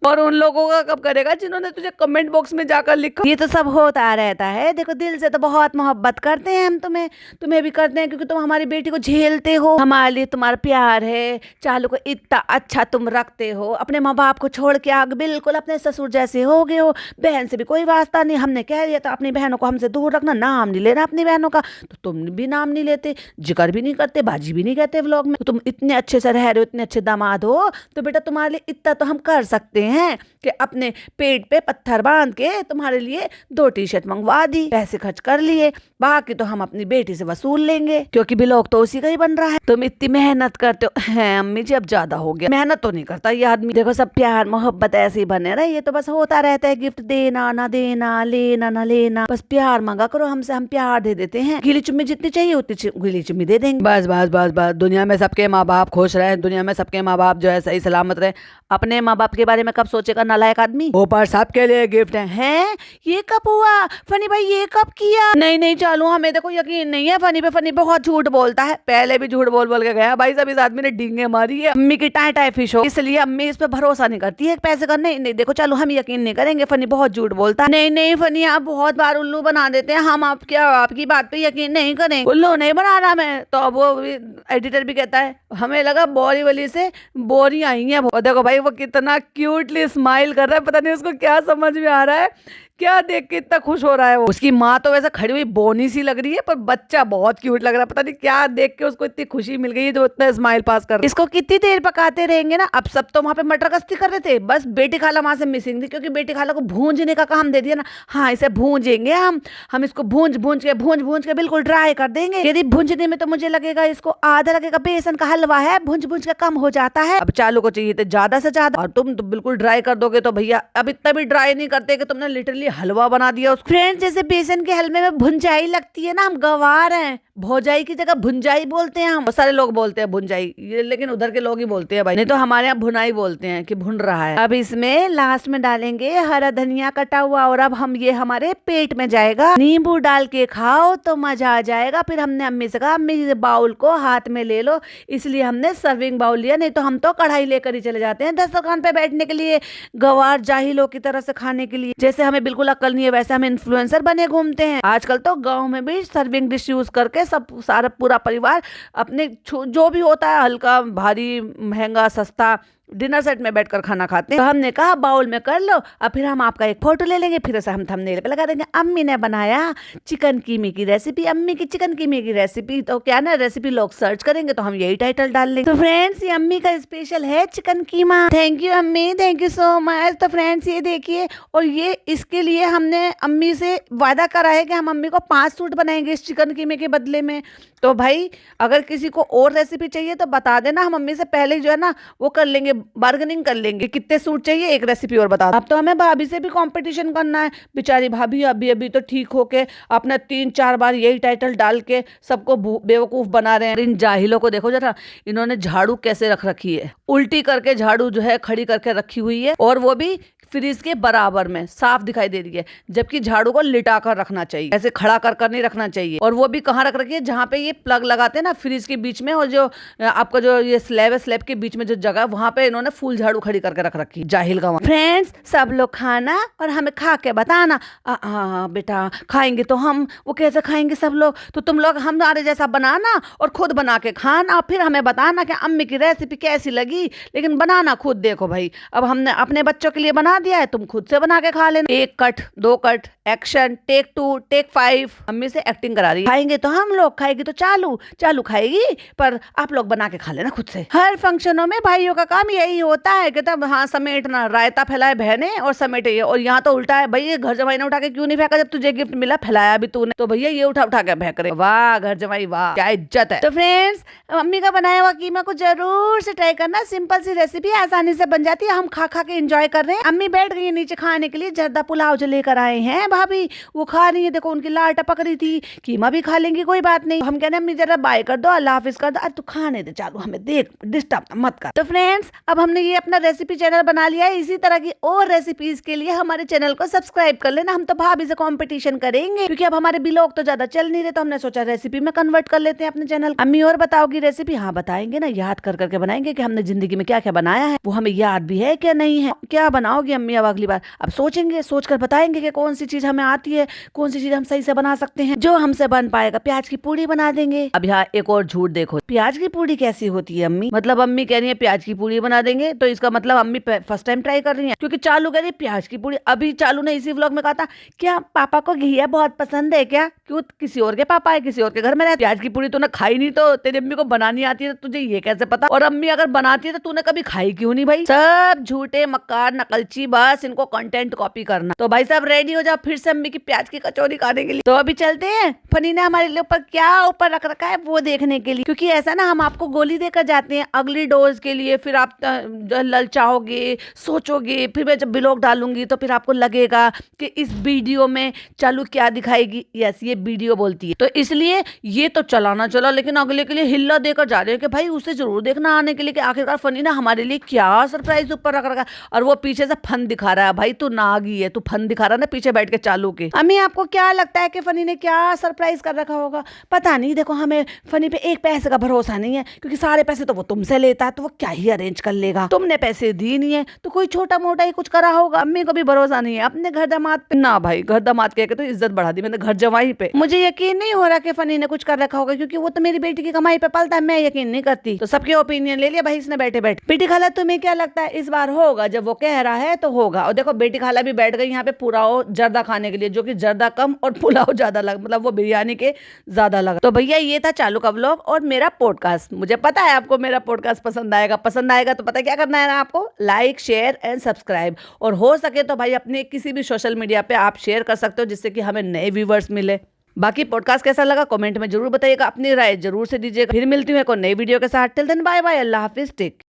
और उन लोगों का कब करेगा जिन्होंने तुझे कमेंट बॉक्स में जाकर लिखा। ये तो सब होता रहता है, देखो दिल से तो बहुत मोहब्बत करते हैं हम तुम्हें भी करते हैं, क्योंकि तुम हमारी बेटी को झेलते हो, हमारे लिए तुम्हारा प्यार है, चालू को इतना अच्छा तुम रखते हो, अपने माँ बाप को छोड़ के आग बिल्कुल अपने ससुर जैसे हो गए हो, बहन से भी कोई वास्ता नहीं। हमने कह दिया था अपनी बहनों को हमसे दूर रखना, नाम नहीं लेना अपनी बहनों का, तो तुम भी नाम नहीं लेते, जिक्र भी नहीं करते, बाजी भी नहीं कहते व्लॉग में। तो तुम इतने अच्छे से रह रहे हो, इतने अच्छे दामाद हो, तो बेटा तुम्हारे लिए इतना तो हम कर सकते हैं कि अपने पेट पे पत्थर बांध के तुम्हारे लिए 2 टी-शर्ट मंगवा दी, पैसे खर्च कर लिए, बाकी तो हम अपनी बेटी से वसूल लेंगे, क्योंकि ब्लॉग तो उसी का ही बन रहा है। तुम इतनी मेहनत करते हो हैं अम्मी जी, अब ज्यादा हो गया। मेहनत तो नहीं करता ये आदमी, देखो सब प्यार मोहब्बत ऐसे ही बने रहे, ये तो बस होता रहता है, गिफ्ट देना ना देना, लेना ना लेना, बस प्यार मांगा करो हमसे, हम प्यार दे देते हैं, गीली चुम्मी जितनी चाहिए उतनी गीली चुम्मी दे देंगे। बस बस बस बस, दुनिया में सबके माँ बाप खुश रहे, दुनिया में सबके माँ बाप जो है सही सलामत रहे। अपने माँ बाप के बारे में कब सोचेगा नालायक आदमी। ऊपर सबके लिए गिफ्ट हैं। ये कब हुआ फनी भाई, ये कब किया? नहीं नहीं चालू, हमें देखो यकीन नहीं है फनी पे बहुत झूठ बोलता है, पहले भी झूठ बोल बोल के गया भाई। सब इस आदमी ने डींगे मारी है अम्मी की टाई टाई फिश हो, इसलिए अम्मी इस पे भरोसा नहीं करती है पैसे का। नहीं नहीं देखो चालू, हम यकीन नहीं करेंगे, फनी बहुत झूठ बोलता है। नहीं नहीं फनी, आप बहुत बार उल्लू बना देते हैं, हम आपकी बात पे यकीन नहीं करें। उल्लू नहीं बना रहा मैं तो, अब वो एडिटर भी कहता है हमें लगा बोरी वाली से बोरी आई है। देखो भाई वो कितना क्यूटली स्माइल कर रहा है, पता नहीं उसको क्या समझ में आ रहा है, क्या देख के इतना खुश हो रहा है वो। उसकी माँ तो वैसे खड़ी हुई बोनी सी लग रही है, पर बच्चा बहुत क्यूट लग रहा है, पता नहीं क्या देख के उसको इतनी खुशी मिल गई है जो इतना स्माइल पास कर रहा है। इसको कितनी देर पकाते रहेंगे ना। अब सब तो वहाँ पे मटर कश्ती कर रहे थे, बस बेटी खाला वहां से मिसिंग थी, क्योंकि बेटी खाला को भूंजने का काम दे दिया ना। हाँ इसे भूंजेंगे हम इसको भूंज भूंज के बिल्कुल ड्राई कर देंगे। यदि भूंजने में तो मुझे लगेगा इसको आधा लगेगा, बेसन का हलवा है, भूंज भूंज के कम हो जाता है। अब चालू को चाहिए थे ज्यादा से ज्यादा, और तुम तो बिल्कुल ड्राई कर दोगे तो भैया अब इतना भी ड्राई नहीं करते कि तुमने लिटरली हलवा बना दिया उसको। फ्रेंड्स, जैसे बेसन के हलवे में भुंजाई लगती है ना, हम गंवार हैं, भौजाई की जगह भुंजाई बोलते हैं हम। बहुत सारे लोग बोलते हैं भुंजाई, ये लेकिन उधर के लोग ही बोलते हैं भाई, नहीं तो हमारे यहाँ भुनाई बोलते हैं कि भुन रहा है। अब इसमें लास्ट में डालेंगे हरा धनिया कटा हुआ, और अब हम ये हमारे पेट में जाएगा। नींबू डाल के खाओ तो मजा आ जाएगा। फिर हमने अम्मी से कहा, अम्मी बाउल को हाथ में ले लो, इसलिए हमने सर्विंग बाउल लिया, नहीं तो हम तो कढ़ाई लेकर ही चले जाते हैं दस्तरखान पे बैठने के लिए, गवार जाहिलों की तरह से खाने के लिए। जैसे हमें बिल्कुल अक्ल नहीं है वैसे हम इन्फ्लुएंसर बने घूमते हैं। आजकल तो गाँव में भी सर्विंग डिश यूज करके सब सारा पूरा परिवार अपने जो भी होता है हल्का भारी महंगा सस्ता डिनर सेट में बैठकर खाना खाते हैं। तो हमने कहा बाउल में कर लो, अब फिर हम आपका एक फोटो ले लेंगे, फिर उसे हम थंबनेल पे लगा देंगे, अम्मी ने बनाया चिकन कीमे की रेसिपी, अम्मी की चिकन कीमे की रेसिपी। तो क्या ना, रेसिपी लोग सर्च करेंगे तो हम यही टाइटल डाल लेंगे। तो फ्रेंड्स, ये अम्मी का स्पेशल है चिकन कीमा। थैंक यू अम्मी, थैंक यू सो मच। तो फ्रेंड्स, ये देखिए, और ये इसके लिए हमने अम्मी से वादा करा है कि हम अम्मी को 5 सूट बनाएंगे इस चिकन कीमे के बदले में। तो भाई, अगर किसी को और रेसिपी चाहिए तो बता देना, हम अम्मी से पहले जो है ना वो कर लेंगे, बार्गेनिंग कर लेंगे, कितने सूट चाहिए एक रेसिपी और बता। अब तो हमें भाभी से भी कंपटीशन करना है। बेचारी भाभी अभी अभी तो ठीक होके अपना 3-4 बार यही टाइटल डाल के सबको बेवकूफ बना रहे हैं। इन जाहिलों को देखो जरा, इन्होंने झाड़ू कैसे रख रखी है, उल्टी करके झाड़ू जो है खड़ी करके रखी हुई है, और वो भी फ्रिज के बराबर में साफ दिखाई दे रही है, जबकि झाड़ू को लिटा कर रखना चाहिए, ऐसे खड़ा कर नहीं रखना चाहिए। और वो भी कहाँ रख रखी है, जहाँ पे ये प्लग लगाते हैं ना फ्रिज के बीच में, और जो आपका जो ये स्लैब है, स्लैब के बीच में जो जगह है वहां पे इन्होंने फुल झाड़ू खड़ी करके रख रखी है, जाहिल गंवार। फ्रेंड्स, सब लोग खाना और हमें खा के बताना। बेटा खाएंगे तो हम, वो कैसे खाएंगे सब लोग, तो तुम लोग हमारे जैसा बनाना और खुद बना के खाना, और फिर हमें बताना कि अम्मी की रेसिपी कैसी लगी, लेकिन बनाना खुद। देखो भाई, अब हमने अपने बच्चों के लिए बना दिया है, तुम खुद से बना के खा लेना। 1 cut 2 cut action, take 2 take 5। अम्मी से एक्टिंग करा रही है। खाएंगे तो हम लोग, खाएगी तो चालू खाएगी, पर आप लोग बना के खा लेना खुद से। हर फंक्शनों में भाइयों का काम यही होता है कि तब हाँ समेटना, रायता फैलाए बहने और समेटे। और यहाँ तो उल्टा है, भाई ये घर जमाई ने उठा के क्यों नहीं फेंका, जब तुझे गिफ्ट मिला फैलाया भी तूने, तो भैया ये उठा के फेंक रहे। वाह घर जमाई वाह, क्या इज्जत है। तो फ्रेंड्स, अम्मी का बनाया हुआ कीमा को जरूर से ट्राई करना, सिंपल सी रेसिपी आसानी से बन जाती है। हम खा के एंजॉय कर रहे हैं। अम्मी बैठ गई नीचे खाने के लिए, जर्दा पुलाव जो लेकर आए हैं भाभी, वो खा रही है। देखो उनकी लार टपक रही थी, कीमा भी खा लेंगी कोई बात नहीं। हम कहने अम्मी जरा बाय कर दो, अल्लाह हाफिज कर दो, अब तू खाने दे, चालू हमें देख डिस्टर्ब मत कर। तो फ्रेंड्स, अब हमने ये अपना रेसिपी चैनल बना लिया है, इसी तरह की और रेसिपीज के लिए हमारे चैनल को सब्सक्राइब कर लेना। हम तो भाभी से कंपटीशन करेंगे, क्योंकि अब हमारे ब्लॉग तो ज्यादा चल नहीं रहे, तो हमने सोचा रेसिपी में कन्वर्ट कर लेते हैं अपने चैनल। अम्मी और बताओगी रेसिपी? हाँ बताएंगे ना, याद कर करके बनाएंगे कि हमने जिंदगी में क्या क्या बनाया है, वो हमें याद भी है क्या नहीं है। क्या बनाओगी अम्मी अब अगली बार? अब सोचेंगे, सोचकर बताएंगे कि कौन सी चीज हमें आती है, कौन सी चीज हम सही से बना सकते हैं। जो हमसे बन पाएगा, प्याज की पूरी बना देंगे। अब यहाँ एक और झूठ देखो, प्याज की पूरी कैसी होती है अम्मी? मतलब अम्मी कह रही है प्याज की पूरी बना देंगे, तो इसका मतलब अम्मी फर्स्ट टाइम ट्राई कर रही है, क्योंकि चालू कह रही है प्याज की पूरी। अभी चालू ने इसी व्लॉग में कहा था, क्या पापा को घिया बहुत पसंद है क्या? क्यों, किसी और के पापा है, किसी और के घर में रहते। प्याज की पूरी तूने खाई नहीं, तो तेरी अम्मी को बनानी आती है, तो तुझे ये कैसे पता? और अम्मी अगर बनाती है तो तूने कभी खाई क्यों नहीं भाई? सब झूठे मक्कार नकलची, बस इनको कंटेंट कॉपी करना। तो भाई साहब रेडी हो जाओ फिर से अम्मी की प्याज की कचौरी खाने के लिए। तो अभी चलते हैं, फनी ने हमारे लिए ऊपर क्या ऊपर रख रखा है वो देखने के लिए, क्योंकि ऐसा ना हम आपको गोली देकर जाते हैं अगली डोज के लिए, फिर आप ललचाओगे, सोचोगे, फिर मैं जब ब्लॉग डालूंगी तो फिर आपको लगेगा कि इस वीडियो में चालू क्या दिखाएगी। यस, ये वीडियो बोलती है, तो इसलिए ये तो चलाना चला, लेकिन अगले के लिए हिल्ला देकर जा रहे हैं कि भाई उसे जरूर देखना आने के लिए कि आखिरकार फनी ने हमारे लिए क्या सरप्राइज ऊपर रख रखा है। और वो पीछे से फन दिखा रहा है। भाई तू नागी है, तू फन दिखा रहा है ना पीछे बैठ के चालू के। अम्मी आपको क्या लगता है कि फनी ने क्या सरप्राइज कर रखा होगा? पता नहीं, देखो हमें फनी पे एक पैसे का भरोसा नहीं है, क्योंकि सारे पैसे तो वो तुमसे लेता है, तो वो क्या ही अरेंज कर लेगा। तुमने पैसे दी नहीं है, तो कोई छोटा मोटा ही कुछ करा होगा। अम्मी को भी भरोसा नहीं है अपने घर दामाद पे। ना भाई, घर दामाद कह के तो इज्जत बढ़ा दी मैंने घर जवाई पे। मुझे यकीन नहीं हो रहा कि फनी ने कुछ कर रखा होगा, क्योंकि वो तो मेरी बेटी की कमाई पे पलता है, मैं यकीन नहीं करती। तो सबके ओपिनियन ले लिया भाई इसने बैठे बैठे। बेटी खाला तुम्हें क्या लगता है इस बार होगा? जब वो कह रहा है तो होगा। और देखो बेटी खाला भी बैठ गई यहाँ पे पुलाव जर्दा खाने के लिए, जो कि जर्दा कम और पुलाव ज्यादा लगा, मतलब वो बिरयानी के ज्यादा लगा। तो भैया ये था चालू का व्लॉग और मेरा पॉडकास्ट। मुझे पता है आपको मेरा पॉडकास्ट पसंद आएगा तो पता क्या करना है ना आपको, लाइक शेयर एंड सब्सक्राइब। और हो सके तो भाई अपने किसी भी सोशल मीडिया पे आप शेयर कर सकते हो, जिससे कि हमें नए व्यूवर्स मिले। बाकी पॉडकास्ट कैसा लगा कमेंट में जरूर बताइएगा, अपनी राय जरूर से दीजिएगा। फिर मिलती हूँ एक और नई वीडियो के साथ। टिल देन बाय बाय, अल्लाह हाफिज, टेक।